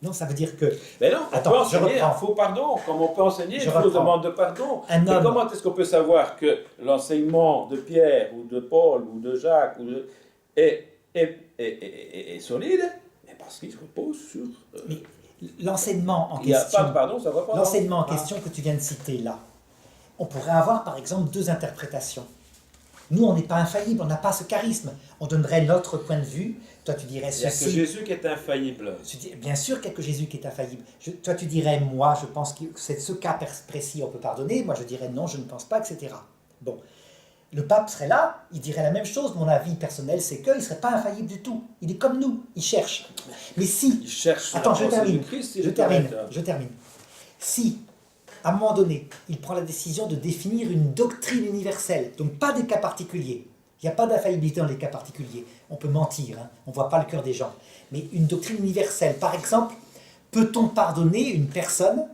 Non, ça veut dire que... Mais non, Attends, on peut je enseigner un reprends. faux pardon, comme on peut enseigner Je une fausse reprends. demande de pardon. Un Mais homme- comment est-ce qu'on peut savoir que l'enseignement de Pierre, ou de Paul, ou de Jacques, est solide? Mais parce qu'il se repose sur... Mais l'enseignement en il n'y a question... pas de pardon, ça va pas. L'enseignement en question que tu viens de citer là, on pourrait avoir par exemple deux interprétations. Nous, on n'est pas infaillible, on n'a pas ce charisme. On donnerait notre point de vue. Toi, tu dirais Il n'y a que ceci. Jésus qui est infaillible. Bien sûr qu'il y a que Jésus qui est infaillible. Toi, tu dirais, moi, je pense que c'est ce cas précis, on peut pardonner. Moi, je dirais non, je ne pense pas, etc. Bon. Le pape serait là, il dirait la même chose. Mon avis personnel, c'est qu'il ne serait pas infaillible du tout. Il est comme nous, il cherche. Mais si... Il cherche Attends, la pensée du Christ, il est correct, hein. je termine. Si, à un moment donné, il prend la décision de définir une doctrine universelle, donc pas des cas particuliers. Il n'y a pas d'infaillibilité dans les cas particuliers. On peut mentir, hein, on ne voit pas le cœur des gens. Mais une doctrine universelle, par exemple, peut-on pardonner une personne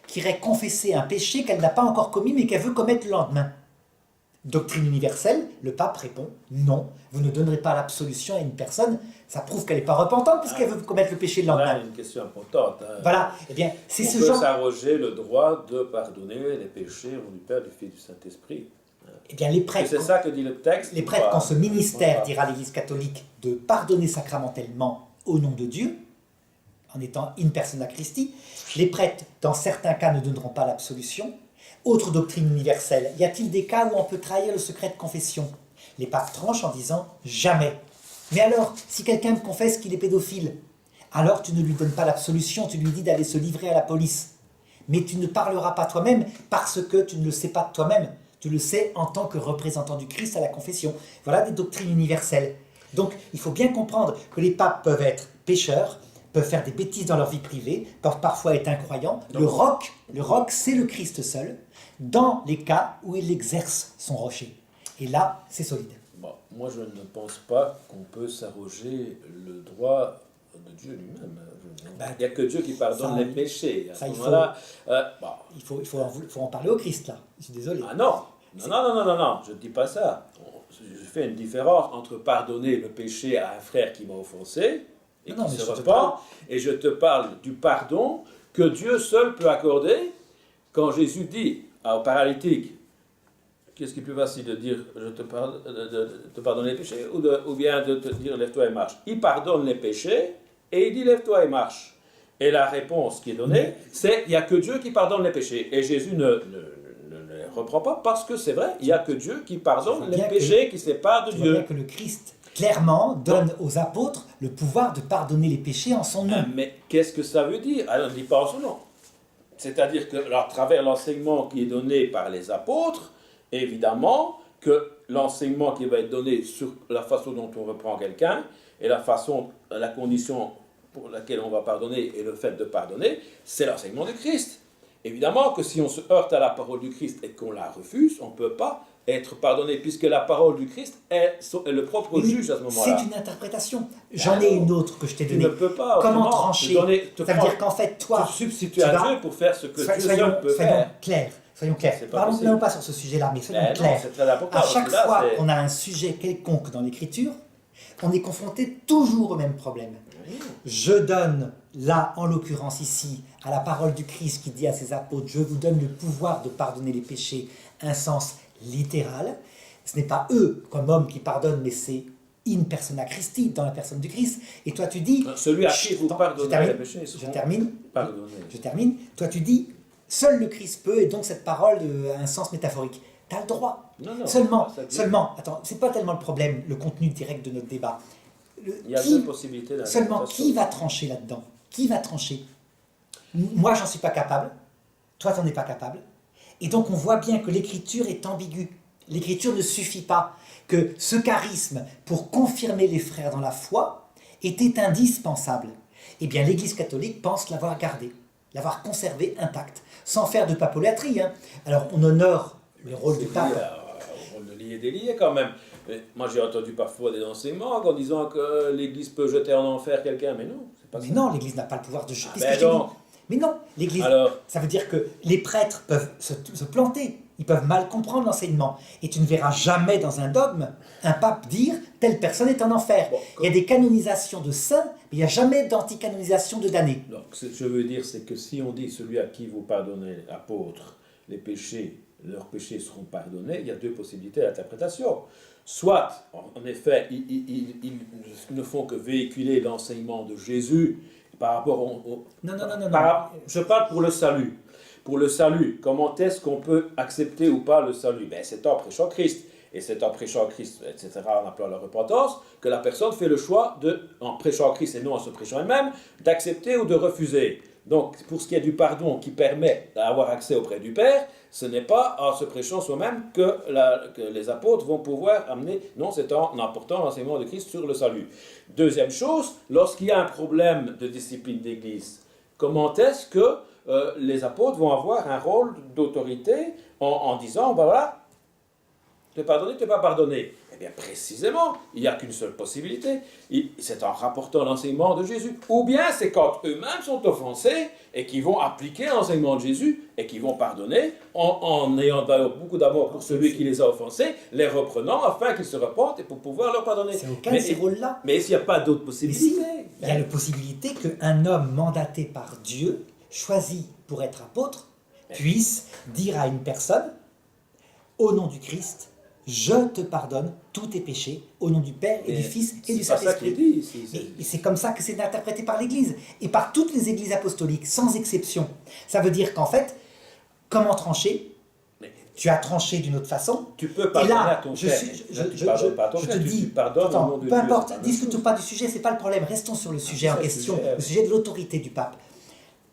qui irait confesser un péché qu'elle n'a pas encore commis mais qu'elle veut commettre le lendemain? Doctrine universelle, le pape répond non, vous ne donnerez pas l'absolution à une personne, ça prouve qu'elle n'est pas repentante puisqu'elle veut commettre le péché le lendemain. Voilà une question importante, hein. Voilà, eh bien, c'est ce On peut genre. s'arroger le droit de pardonner les péchés au nom du Père, du Fils, du Saint-Esprit. Eh bien, les Et prêtres, c'est ça que dit le texte. les prêtres qui ont ce ministère, Voilà. dira l'Église catholique, de pardonner sacramentellement au nom de Dieu, en étant in persona Christi, les prêtres, dans certains cas, ne donneront pas l'absolution. Autre doctrine universelle, y a-t-il des cas où on peut trahir le secret de confession? Les papes tranchent en disant jamais. Mais alors, si quelqu'un me confesse qu'il est pédophile, alors tu ne lui donnes pas l'absolution, tu lui dis d'aller se livrer à la police. Mais tu ne parleras pas toi-même parce que tu ne le sais pas de toi-même. Tu le sais en tant que représentant du Christ à la confession. Voilà des doctrines universelles. Donc, il faut bien comprendre que les papes peuvent être pécheurs, peuvent faire des bêtises dans leur vie privée, peuvent parfois être incroyants. Le roc, c'est le Christ seul, dans les cas où il exerce son rocher. Et là, c'est solide. Bon, moi, je ne pense pas qu'on peut s'arroger le droit de Dieu lui-même. Ben, Il n'y a que Dieu qui pardonne ça, les péchés. À ce ça, moment-là, bon. Il faut en parler au Christ, là. Je suis désolé. Ah non, non, je ne dis pas ça. Je fais une différence entre pardonner le péché à un frère qui m'a offensé et Non, qui mais se je te repent, parle. et je te parle du pardon que Dieu seul peut accorder. Quand Jésus dit au paralytique, qu'est-ce qui est plus facile de dire je te pardonne les péchés ou bien de te dire lève-toi et marche? Il pardonne les péchés et il dit lève-toi et marche. Et la réponse qui est donnée, c'est il n'y a que Dieu qui pardonne les péchés. Et Jésus ne les reprend pas parce que c'est vrai, il n'y a que Dieu qui pardonne les péchés qui séparent de Tu vois bien Dieu. que le Christ, clairement, donne aux apôtres le pouvoir de pardonner les péchés en son nom. Mais qu'est-ce que ça veut dire? Alors, ne dit pas en son nom. C'est-à-dire que, à travers l'enseignement qui est donné par les apôtres, évidemment que l'enseignement qui va être donné sur la façon dont on reprend quelqu'un et la condition pour laquelle on va pardonner et le fait de pardonner, c'est l'enseignement du Christ. Évidemment que si on se heurte à la parole du Christ et qu'on la refuse, on ne peut pas être pardonné, puisque la parole du Christ est le propre juge à ce moment-là. C'est une interprétation. J'en ai une autre que je t'ai Tu donnée. ne peux pas Comment autrement trancher? te Ça veut dire qu'en fait, toi, te substituer à Dieu pour faire ce que Dieu seul peut soyons faire. clairs. Soyons clairs. C'est pas Parlons possible. non pas sur ce sujet-là, mais soyons Non, clairs. c'est très important, À parce chaque que là, fois c'est- qu'on a un sujet quelconque dans l'Écriture, on est confronté toujours au même problème. Je donne, là, en l'occurrence ici, à la parole du Christ qui dit à ses apôtres, je vous donne le pouvoir de pardonner les péchés, un sens littéral. Ce n'est pas eux, comme hommes, qui pardonnent, mais c'est in persona Christi, dans la personne du Christ. Et toi, tu dis... Celui à qui vous Attends, pardonnez les péchés je seront termine. pardonnés. Je termine. Toi, tu dis, seul le Christ peut, et donc cette parole a un sens métaphorique. Tu as le droit. Non, Seulement, attends, c'est pas tellement le problème, le contenu direct de notre débat. Il y a deux possibilités Seulement, d'interprétation. qui va trancher là-dedans? Qui va trancher? Moi, j'en suis pas capable. Toi, t'en es pas capable. Et donc, on voit bien que l'écriture est ambiguë. L'écriture ne suffit pas. Que ce charisme, pour confirmer les frères dans la foi, était indispensable. Eh bien, l'Église catholique pense l'avoir gardé, l'avoir conservé intact, sans faire de papolâtrie. Hein. Alors, on honore le rôle du pape. Au rôle de lier et délier quand même. Mais moi j'ai entendu parfois des enseignements en disant que l'Église peut jeter en enfer quelqu'un, mais non, c'est pas Mais ça. non, l'Église n'a pas le pouvoir de jeter. Ah, Qu'est-ce que ben je t'ai donc. dit? Mais non, l'Église, Alors. ça veut dire que les prêtres peuvent se planter, ils peuvent mal comprendre l'enseignement. Et tu ne verras jamais dans un dogme un pape dire telle personne est en enfer. Bon, il y a des canonisations de saints, mais il n'y a jamais d'anticanonisation de damnés. Donc ce que je veux dire, c'est que si on dit celui à qui vous pardonnez, apôtre, les péchés, leurs péchés seront pardonnés, il y a deux possibilités d'interprétation. Soit, en effet, ils ne font que véhiculer l'enseignement de Jésus par rapport au... Non. Je parle pour le salut. Pour le salut, comment est-ce qu'on peut accepter ou pas le salut? Ben, c'est en prêchant Christ. Et c'est en prêchant Christ, etc., en appelant la repentance, que la personne fait le choix, en prêchant Christ et non en se prêchant elle-même, d'accepter ou de refuser. Donc, pour ce qui est du pardon qui permet d'avoir accès auprès du Père, ce n'est pas en se prêchant soi-même que les apôtres vont pouvoir amener, non, c'est en apportant l'enseignement de Christ sur le salut. Deuxième chose, lorsqu'il y a un problème de discipline d'Église, comment est-ce que les apôtres vont avoir un rôle d'autorité en disant, ben voilà, te pardonner, te pas pardonner. Eh bien, précisément, il n'y a qu'une seule possibilité. C'est en rapportant l'enseignement de Jésus. Ou bien c'est quand eux-mêmes sont offensés et qu'ils vont appliquer l'enseignement de Jésus et qu'ils vont pardonner en ayant beaucoup d'amour pour celui qui les a offensés, les reprenant afin qu'ils se repentent et pour pouvoir leur pardonner. C'est aucun de ces rôles-là. Mais s'il n'y a pas d'autre possibilité. Il y a la possibilité qu'un homme mandaté par Dieu, choisi pour être apôtre, puisse dire à une personne, au nom du Christ, je te pardonne tous tes péchés au nom du Père et du Fils et du Saint-Esprit. Et c'est comme ça que c'est interprété par l'Église et par toutes les Églises apostoliques, sans exception. Ça veut dire qu'en fait, comment trancher? Tu as tranché d'une autre façon. Tu peux pardonner à ton frère. Je te dis, attends, peu importe, discutons pas du sujet, c'est pas le problème. Restons sur le sujet en question, le sujet de l'autorité du pape.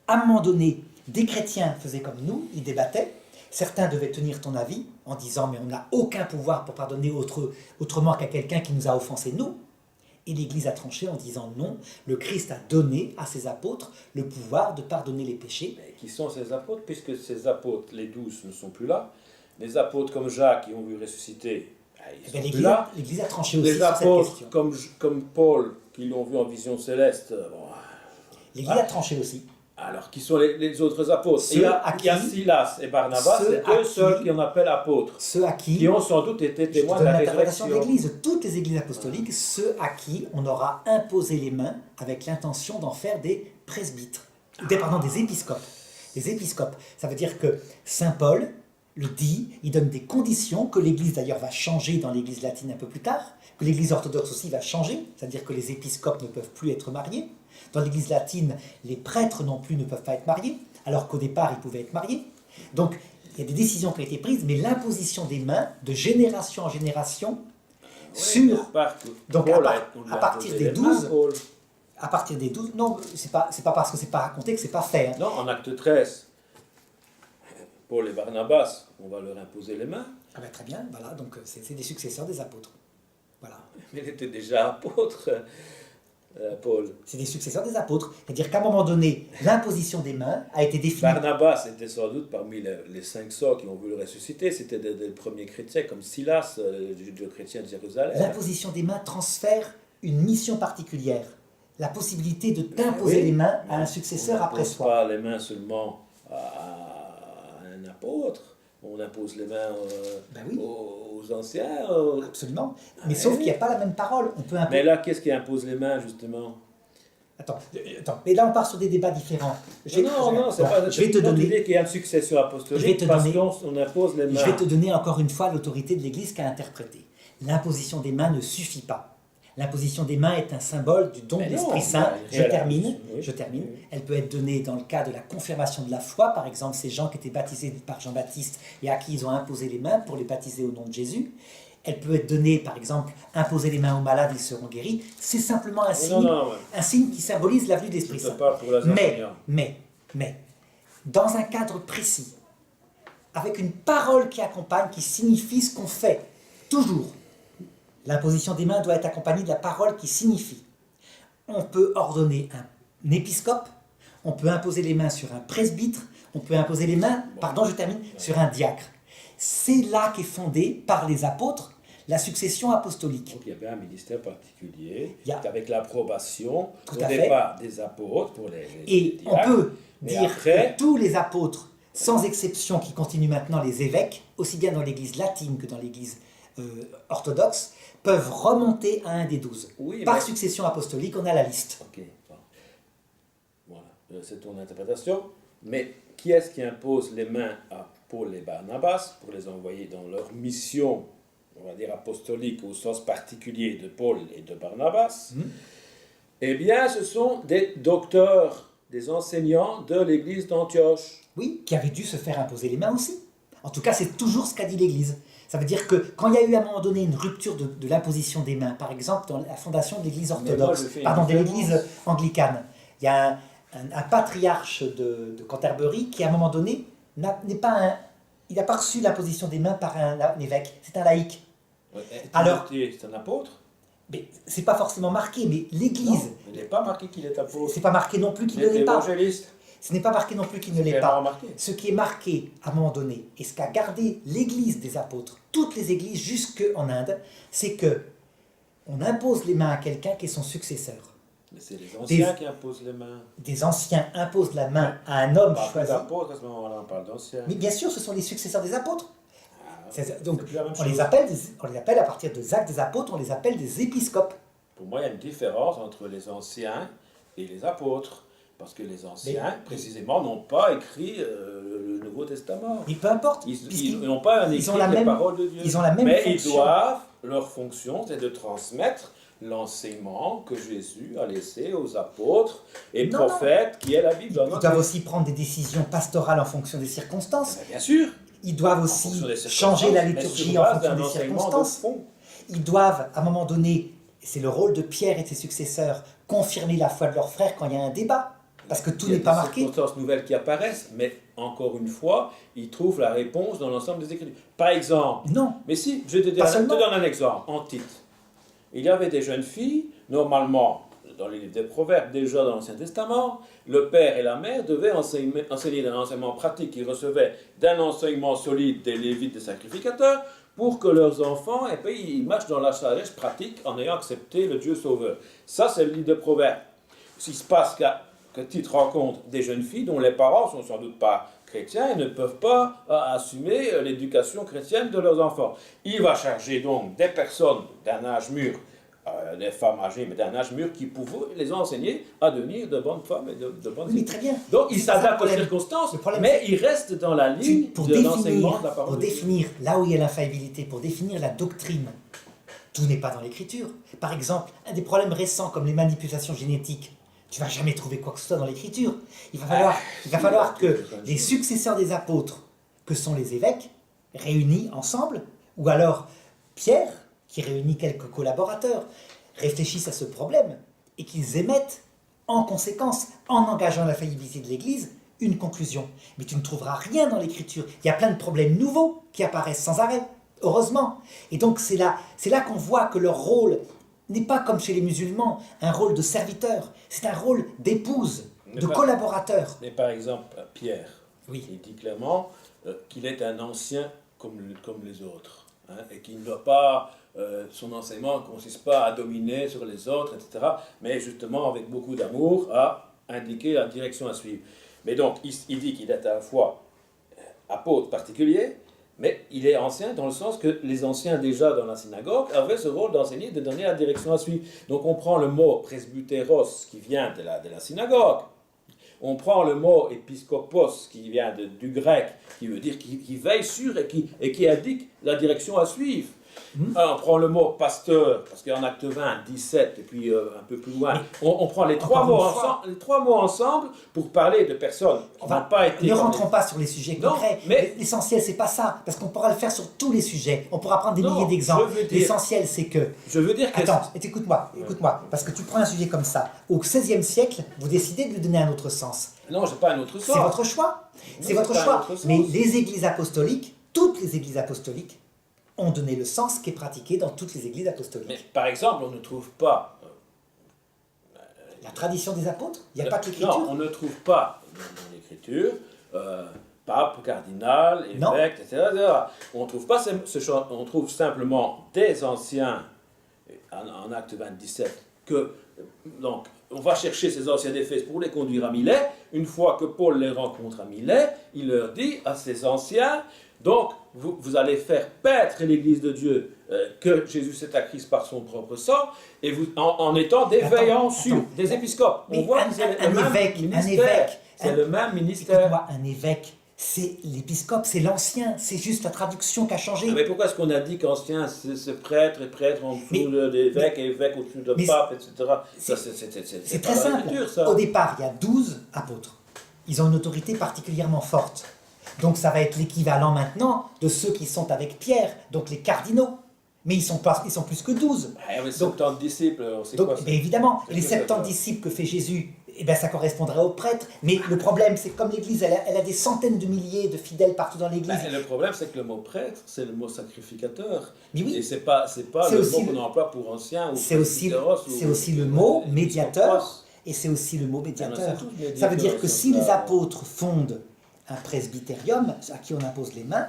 À un moment donné, des chrétiens faisaient comme nous, ils débattaient. Certains devaient tenir ton avis en disant « mais on n'a aucun pouvoir pour pardonner autrement qu'à quelqu'un qui nous a offensés, nous ». Et l'Église a tranché en disant « non, le Christ a donné à ses apôtres le pouvoir de pardonner les péchés ». Mais qui sont ces apôtres? Puisque ces apôtres, les 12, ne sont plus là. Les apôtres comme Jacques, qui ont vu ressusciter, ils sont plus là. L'Église a tranché aussi les sur cette apôtres question. comme Paul, qui l'ont vu en vision céleste. Bon, l'Église a tranché aussi. Alors, qui sont les autres apôtres? Il y a Silas et Barnabas, c'est eux seuls qui on appelle apôtres. Ceux à qui ont sans doute été témoins de la résurrection. de l'Église, toutes les Églises apostoliques, ceux à qui on aura imposé les mains avec l'intention d'en faire des presbytres, des épiscopes. Des épiscopes. Ça veut dire que Saint Paul le dit, il donne des conditions que l'Église d'ailleurs va changer dans l'Église latine un peu plus tard, que l'Église orthodoxe aussi va changer, c'est-à-dire que les épiscopes ne peuvent plus être mariés. Dans l'Église latine, les prêtres non plus ne peuvent pas être mariés, alors qu'au départ, ils pouvaient être mariés. Donc, il y a des décisions qui ont été prises, mais l'imposition des mains, de génération en génération, donc à partir des 12, non, c'est pas parce que c'est pas raconté que c'est pas fait. Hein. Non, en acte 13, Paul et Barnabas, on va leur imposer les mains. Ah ben très bien, voilà, donc c'est des successeurs des apôtres. Voilà. Mais il était déjà apôtre. Paul. C'est des successeurs des apôtres. C'est-à-dire qu'à un moment donné, l'imposition des mains a été définie. Barnabas était sans doute parmi les 500 qui ont voulu le ressusciter. C'était des premiers chrétiens, comme Silas, le chrétien de Jérusalem. L'imposition des mains transfère une mission particulière. La possibilité de t'imposer les mains à un successeur après soi. On n'impose pas les mains seulement à un apôtre. On impose les mains aux anciens. Absolument. Mais sauf qu'il n'y a pas la même parole. On peut imposer... Mais là, qu'est-ce qui impose les mains, justement? Attends. Mais là, on part sur des débats différents. C'est pas... Je vais te donner... l'idée qu'il y a une succession apostolique parce qu'on impose les mains. Je vais te donner encore une fois l'autorité de l'Église qu'a interprété. L'imposition des mains ne suffit pas. L'imposition des mains est un symbole du don de l'Esprit Saint. Je termine. Elle peut être donnée dans le cas de la confirmation de la foi. Par exemple, ces gens qui étaient baptisés par Jean-Baptiste et à qui ils ont imposé les mains pour les baptiser au nom de Jésus. Elle peut être donnée, par exemple, imposer les mains aux malades, ils seront guéris. C'est simplement un signe, un signe qui symbolise la venue de l'Esprit Saint. Mais, dans un cadre précis, avec une parole qui accompagne, qui signifie ce qu'on fait, toujours. L'imposition des mains doit être accompagnée de la parole qui signifie. On peut ordonner un épiscope, on peut imposer les mains sur un presbytre, on peut imposer les mains, sur un diacre. C'est là qu'est fondée par les apôtres la succession apostolique. Donc il y avait un ministère particulier, avec au l'approbation départ des apôtres pour les Et diacres, on peut dire que tous les apôtres, sans exception, qui continuent maintenant les évêques, aussi bien dans l'Église latine que dans l'Église orthodoxe, peuvent remonter à un des 12. Par succession apostolique, on a la liste. Ok, bon. Voilà, c'est ton interprétation. Mais qui est-ce qui impose les mains à Paul et Barnabas pour les envoyer dans leur mission, on va dire apostolique au sens particulier de Paul et de Barnabas? Eh bien, ce sont des docteurs, des enseignants de l'église d'Antioche. Oui, qui avaient dû se faire imposer les mains aussi. En tout cas, c'est toujours ce qu'a dit l'Église. Ça veut dire que quand il y a eu à un moment donné une rupture de l'imposition des mains, par exemple dans la fondation de l'Église orthodoxe, de l'Église anglicane, il y a un patriarche de Canterbury qui, à un moment donné, il n'a pas reçu l'imposition des mains par un évêque. C'est un laïc. Ouais, Alors- Timothée, c'est un apôtre? Mais c'est pas forcément marqué, mais Non, l'Église, il n'est pas marqué qu'il est apôtre. c'est pas marqué non plus qu'il Il ne est l'est pas. évangéliste. Ce n'est pas marqué non plus qu'il ne C'est l'est clairement pas. marqué. Ce qui est marqué à un moment donné, et ce qu'a gardé l'Église des apôtres, toutes les églises jusqu'en Inde, c'est que on impose les mains à quelqu'un qui est son successeur. Mais c'est les anciens Des- qui imposent les mains. Des anciens imposent la main à un homme On parle pas choisi. d'apôtres à ce moment-là, on parle d'anciens. Mais bien sûr, ce sont les successeurs des apôtres. Donc, c'est plus la même on les, chose. on les appelle à partir des actes des apôtres, on les appelle des épiscopes. Pour moi, il y a une différence entre les anciens et les apôtres. Parce que les anciens, précisément, n'ont pas écrit le Nouveau Testament. Mais peu importe, Ils puisqu'ils n'ont pas ils écrit ont la les même- paroles de Dieu. ils ont la même Mais fonction. ils doivent, leur fonction, c'est de transmettre l'enseignement que Jésus a laissé aux apôtres et Non, prophètes, qui est la Bible. ils doivent aussi prendre des décisions pastorales en fonction des circonstances. Bien sûr. Ils doivent En aussi fonction des circonstances, changer la mais liturgie sur en base fonction d'un des enseignement de circonstances. fond. Ils doivent, à un moment donné, et c'est le rôle de Pierre et de ses successeurs, confirmer la foi de leurs frères quand il y a un débat. Parce que tout Il y a n'est pas des marqué. circonstances nouvelles qui apparaissent, mais encore une fois, ils trouvent la réponse dans l'ensemble des Écritures. Par exemple, Non. mais si, je te Pas seulement. donne un exemple, en Tite. Il y avait des jeunes filles, normalement, dans les livres des Proverbes, déjà dans l'Ancien Testament, le père et la mère devaient enseigner d'un enseignement pratique qu'ils recevaient d'un enseignement solide des Lévites, des sacrificateurs, pour que leurs enfants, et puis, ils marchent dans la sagesse pratique en ayant accepté le Dieu sauveur. Ça, c'est le livre des Proverbes. S'il se passe que Tite rencontre des jeunes filles dont les parents sont sans doute pas chrétiens et ne peuvent pas assumer l'éducation chrétienne de leurs enfants. Il va charger donc des personnes d'un âge mûr, des femmes âgées, mais d'un âge mûr, qui pouvaient les enseigner à devenir de bonnes femmes et de bonnes Oui, mais filles. très bien. Donc il C'est pas ça le s'adapte aux problème. circonstances, Le problème, mais il reste dans la ligne Pour de l'enseignement de la définir, parole pour de Dieu. définir là où il y a l'infaillibilité, pour définir la doctrine, tout n'est pas dans l'écriture. Par exemple, un des problèmes récents comme les manipulations génétiques, tu vas jamais trouver quoi que ce soit dans l'écriture. Il va falloir que les successeurs des apôtres, que sont les évêques, réunis ensemble, ou alors Pierre, qui réunit quelques collaborateurs, réfléchissent à ce problème et qu'ils émettent en conséquence, en engageant la faillibilité de l'Église, une conclusion. Mais tu ne trouveras rien dans l'écriture. Il y a plein de problèmes nouveaux qui apparaissent sans arrêt, heureusement. Et donc c'est là qu'on voit que leur rôle n'est pas comme chez les musulmans, un rôle de serviteur, c'est un rôle d'épouse, de collaborateur. Mais par exemple, Pierre, Oui. il dit clairement qu'il est un ancien comme les autres, hein, et qu'il ne doit pas, son enseignement ne consiste pas à dominer sur les autres, etc., mais justement avec beaucoup d'amour à indiquer la direction à suivre. Mais donc, il dit qu'il est à la fois apôtre particulier, mais il est ancien dans le sens que les anciens déjà dans la synagogue avaient ce rôle d'enseigner, de donner la direction à suivre. Donc on prend le mot presbytéros qui vient de la synagogue. On prend le mot épiscopos qui vient du grec, qui veut dire qui veille sur et qui indique la direction à suivre. On prend le mot pasteur, parce qu'en acte 20, 17, et puis un peu plus loin, on prend les trois mots ensemble pour parler de personnes qui n'ont pas été... Ne rentrons pas sur les sujets Non, concrets. mais- L'essentiel, c'est pas ça, parce qu'on pourra le faire sur tous les sujets. On pourra prendre des Non, milliers d'exemples. je veux dire- L'essentiel, c'est que... Je veux dire que... Attends, écoute-moi, parce que tu prends un sujet comme ça. Au XVIe siècle, vous décidez de lui donner un autre sens. Non, j'ai pas un autre sens. C'est votre choix. C'est c'est votre pas un choix. autre sens. Mais les églises apostoliques, toutes les églises apostoliques, ont donné le sens qui est pratiqué dans toutes les églises apostoliques. Mais par exemple, on ne trouve pas... La tradition des apôtres, il n'y a pas que Non, l'écriture. on ne trouve pas dans l'écriture pape, cardinal, Non. évêque, etc., etc. On ne trouve pas on trouve simplement des anciens en acte 27 que donc on va chercher ces anciens d'Éphèse pour les conduire à Milet. Une fois que Paul les rencontre à Milet, il leur dit à ces anciens, donc vous allez faire paître l'Église de Dieu que Jésus s'est acquise par son propre sang, et vous en étant des veillants sur des épiscopes. Mais On voit un- que c'est un le même évêque, ministère. C'est un- le même ministère. Écoute-moi, un évêque, c'est l'épiscope, c'est l'ancien, c'est juste la traduction qui a changé. Ah, mais pourquoi est-ce qu'on a dit qu'ancien c'est prêtre et prêtre en dessous d'évêque et évêque au-dessus de mais pape, etc. Ça, C'est pas très dans simple. l'écriture, ça. Au départ, il y a 12 apôtres. Ils ont une autorité particulièrement forte. Donc ça va être l'équivalent maintenant de ceux qui sont avec Pierre, donc les cardinaux. Mais ils sont plus que 12. Ah, mais Donc- 70 disciples, c'est Donc, quoi ça? mais évidemment, C'est les que ça, 70 ça. disciples que fait Jésus, Eh bien, ça correspondrait aux prêtres. Mais le problème, c'est que comme l'Église, elle a des centaines de milliers de fidèles partout dans l'Église. Le problème, c'est que le mot prêtre, c'est le mot sacrificateur. Mais oui. Et c'est pas C'est le aussi mot qu'on emploie pour ancien ou C'est aussi le mot médiateur, et c'est aussi le mot médiateur. Ça veut dire que si les apôtres fondent un presbytérium à qui on impose les mains,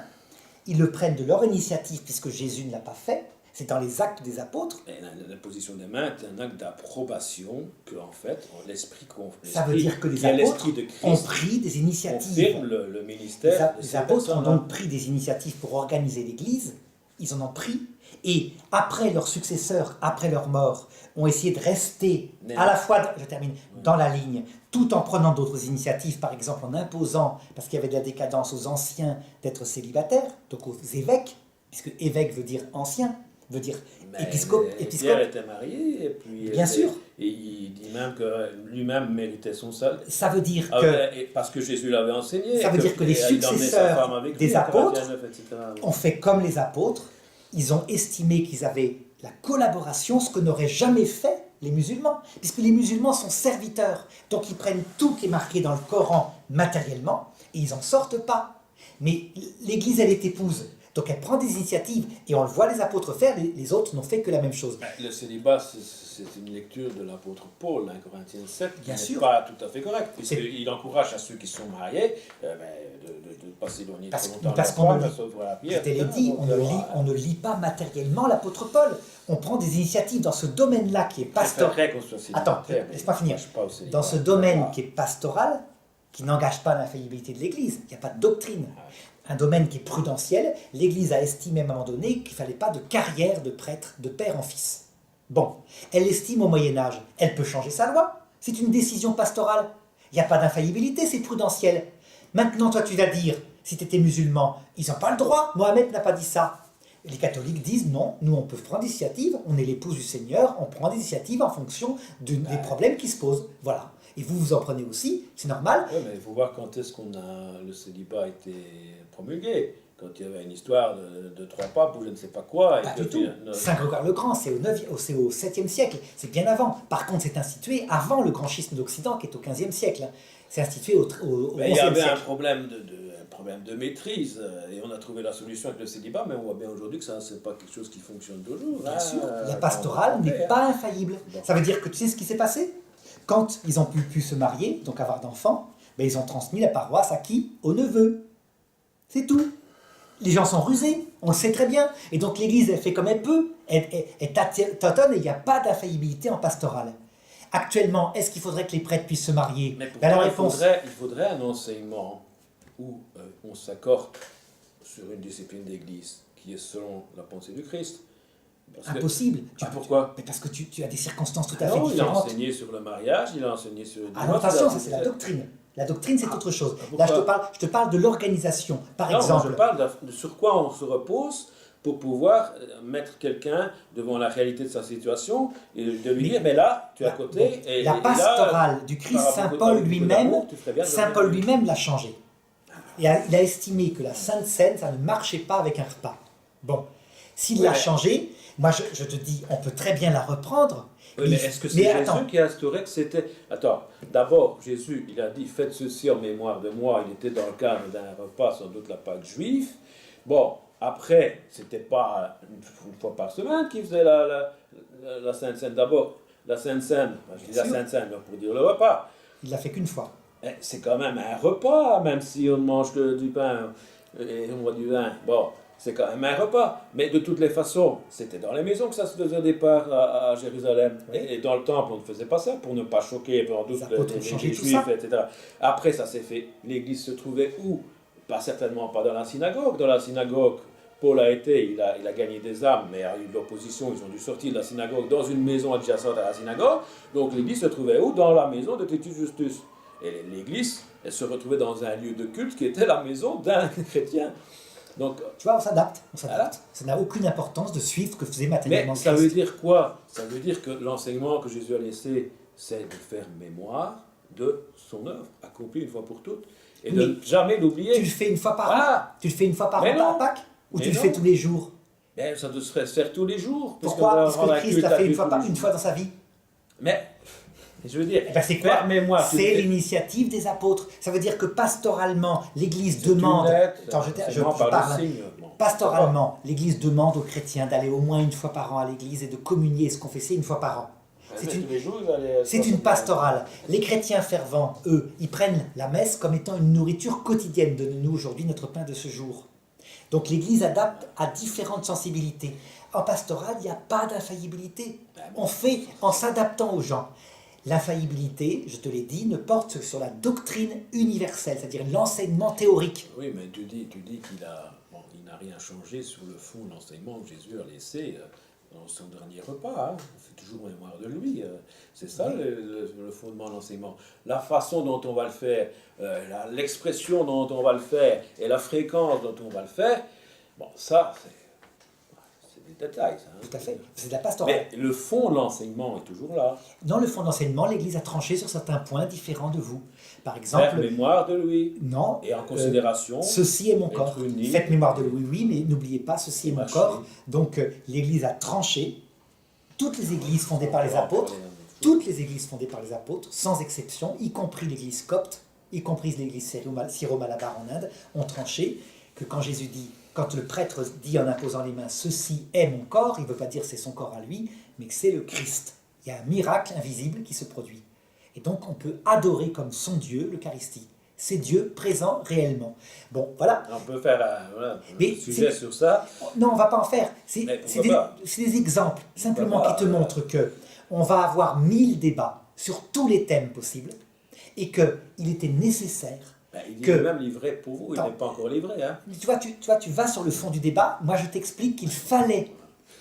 ils le prennent de leur initiative puisque Jésus ne l'a pas fait. C'est dans les actes des apôtres. Et la position des mains est un acte d'approbation que, en fait, l'esprit Ça veut dire que les apôtres ont pris des initiatives. Confirme le ministère. Les apôtres ont donc pris des initiatives pour organiser l'Église. Ils en ont pris. Et après leurs successeurs, après leur mort, ont essayé de rester à la fois, je termine, dans la ligne, tout en prenant d'autres initiatives, par exemple en imposant, parce qu'il y avait de la décadence aux anciens d'être célibataires, donc aux évêques, puisque évêque veut dire ancien, veut dire épiscope. Pierre était marié, et puis bien sûr. Et il dit même que lui-même méritait son salut. Ça veut dire que... Parce que Jésus l'avait enseigné. Ça veut dire que les successeurs des apôtres ont fait comme les apôtres. Ils ont estimé qu'ils avaient la collaboration, ce que n'auraient jamais fait les musulmans, puisque les musulmans sont serviteurs. Donc ils prennent tout qui est marqué dans le Coran matériellement, et ils n'en sortent pas. Mais l'Église, elle est épouse. Donc elle prend des initiatives, et on le voit les apôtres faire, les autres n'ont fait que la même chose. Le célibat, c'est une lecture de l'apôtre Paul, 1 Corinthiens 7, qui n'est pas tout à fait correcte, puisqu'il encourage à ceux qui sont mariés de passer s'éloigner trop longtemps. Parce qu'on ne lit pas matériellement l'apôtre Paul. On prend des initiatives dans ce domaine-là qui est pastoral. Attends, laisse-moi finir. Dans ce domaine qui est pastoral, qui n'engage pas l'infaillibilité de l'Église, il n'y a pas de doctrine. Un domaine qui est prudentiel, l'Église a estimé à un moment donné qu'il ne fallait pas de carrière de prêtre, de père en fils. Bon, elle estime au Moyen-Âge, elle peut changer sa loi, c'est une décision pastorale. Il n'y a pas d'infaillibilité, c'est prudentiel. Maintenant, toi, tu vas dire, si tu étais musulman, ils n'ont pas le droit, Mohamed n'a pas dit ça. Les catholiques disent non, nous on peut prendre des initiatives, on est l'épouse du Seigneur, on prend des initiatives en fonction des problèmes qui se posent. Voilà. Et vous en prenez aussi, c'est normal. Oui, mais il faut voir quand est-ce le célibat a été promulgué. Quand il y avait une histoire de trois papes ou je ne sais pas quoi. Pas du tout. Saint Grégoire le Grand, c'est au 7e siècle, c'est bien avant. Par contre, c'est institué avant le grand schisme d'Occident qui est au 15e siècle. C'est institué au 11e siècle. Il y avait un problème de maîtrise et on a trouvé la solution avec le célibat, mais on voit bien aujourd'hui que ça c'est pas quelque chose qui fonctionne toujours. Bien sûr, la pastorale n'est pas infaillible. Bon. Ça veut dire que tu sais ce qui s'est passé? Quand ils ont pu se marier, donc avoir d'enfants, ben ils ont transmis la paroisse à qui? Aux neveux. C'est tout. Les gens sont rusés, on le sait très bien. Et donc l'Église, elle fait comme elle peut, elle tâtonne et il n'y a pas d'infaillibilité en pastorale. Actuellement, est-ce qu'il faudrait que les prêtres puissent se marier? Mais pourquoi il faudrait un enseignement où on s'accorde sur une discipline d'Église qui est selon la pensée du Christ. Impossible. Pourquoi? Parce que tu as des circonstances tout à fait différentes. Il a enseigné sur le mariage, il a enseigné sur... non, attention, ça c'est la doctrine. La doctrine, c'est autre chose. Là, je te parle de l'organisation. Par exemple... je parle de sur quoi on se repose pour pouvoir mettre quelqu'un devant la réalité de sa situation et de lui dire, mais là, tu es à côté... La pastorale du Christ, Saint Paul lui-même l'a changé. Et il a estimé que la Sainte Seine, ça ne marchait pas avec un repas. Bon, s'il l'a changé, moi je te dis, on peut très bien la reprendre. Oui, mais est-ce que c'est Jésus qui a instauré que c'était... Attends, d'abord, Jésus, il a dit, faites ceci en mémoire de moi. Il était dans le cadre d'un repas, sans doute la Pâque juive. Bon, après, c'était pas une fois par semaine qu'il faisait la Sainte Seine. D'abord, la Sainte Seine, je dis la Sainte Seine pour dire le repas. Il l'a fait qu'une fois. C'est quand même un repas, même si on mange du pain et on boit du vin. Bon, c'est quand même un repas. Mais de toutes les façons, c'était dans les maisons que ça se faisait au départ à Jérusalem. Oui. Et dans le temple, on ne faisait pas ça pour ne pas choquer pour doute les Juifs, etc. Après, ça s'est fait. L'Église se trouvait où? Pas certainement pas dans la synagogue. Dans la synagogue, Paul a été, il a gagné des âmes, mais il y a eu de l'opposition. Ils ont dû sortir de la synagogue dans une maison adjacente à la synagogue. Donc l'Église se trouvait où? Dans la maison de Titus Justus. Et l'Église, elle se retrouvait dans un lieu de culte qui était la maison d'un chrétien. Donc, tu vois, on s'adapte. Voilà. Ça n'a aucune importance de suivre ce que faisait matériellement Christ. Mais ça veut dire quoi? Ça veut dire que l'enseignement que Jésus a laissé, c'est de faire mémoire de son œuvre, accomplie une fois pour toutes, et de ne jamais l'oublier. Tu le fais une fois par an? Tu le fais une fois par an à Pâques? Ou tu le fais tous les jours? Ça devrait se faire tous les jours. Pourquoi? Parce que le Christ l'a fait une fois dans sa vie. Mais... Et je veux dire, Eh ben, c'est quoi? permets-moi. C'est l'initiative des apôtres. Ça veut dire que pastoralement, l'Église demande... Attends, je parle. Pastoralement, l'Église demande aux chrétiens d'aller au moins une fois par an à l'Église et de communier et se confesser une fois par an. C'est une pastorale. Les chrétiens fervents, eux, ils prennent la messe comme étant une nourriture quotidienne. Donne-nous aujourd'hui notre pain de ce jour. Donc l'Église adapte à différentes sensibilités. En pastoral, il n'y a pas d'infaillibilité. On fait en s'adaptant aux gens. L'infaillibilité, je te l'ai dit, ne porte que sur la doctrine universelle, c'est-à-dire l'enseignement théorique. Oui, mais tu dis qu'il n'a rien changé sur le fond de l'enseignement que Jésus a laissé dans son dernier repas. Hein. On fait toujours mémoire de lui. C'est ça le fondement de l'enseignement. La façon dont on va le faire, l'expression dont on va le faire et la fréquence dont on va le faire, bon, ça, c'est des détails. Ça, hein. Tout à fait, c'est de la pastorale. Mais le fond de l'enseignement est toujours là. Dans le fond d'enseignement, l'Église a tranché sur certains points différents de vous. Par exemple... Faire mémoire de lui. Non. Et en considération... ceci est mon corps. Uni, Faites mémoire de lui, oui, mais n'oubliez pas, ceci est mon corps. Donc l'Église a tranché. Toutes les églises fondées par les apôtres, sans exception, y compris l'Église copte, y compris l'Église syro-malabar en Inde, ont tranché que quand Jésus dit, quand le prêtre dit en imposant les mains, ceci est mon corps, il ne veut pas dire c'est son corps à lui, mais que c'est le Christ. Il y a un miracle invisible qui se produit. Et donc on peut adorer comme son Dieu l'Eucharistie. C'est Dieu présent réellement. Bon, voilà. On peut faire un sujet sur ça. Non, on ne va pas en faire. C'est des exemples, simplement qui te montrent qu'on va avoir 1000 débats sur tous les thèmes possibles et qu'il était nécessaire il est même livré pour vous, il n'est pas encore livré. Hein. Tu vas sur le fond du débat. Moi, je t'explique qu'il fallait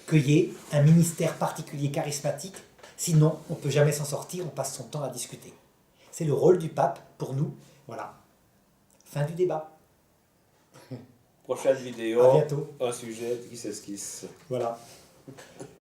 qu'il y ait un ministère particulier charismatique. Sinon, on ne peut jamais s'en sortir, on passe son temps à discuter. C'est le rôle du pape pour nous. Voilà. Fin du débat. Prochaine vidéo, à bientôt. Un sujet qui s'esquisse. Voilà.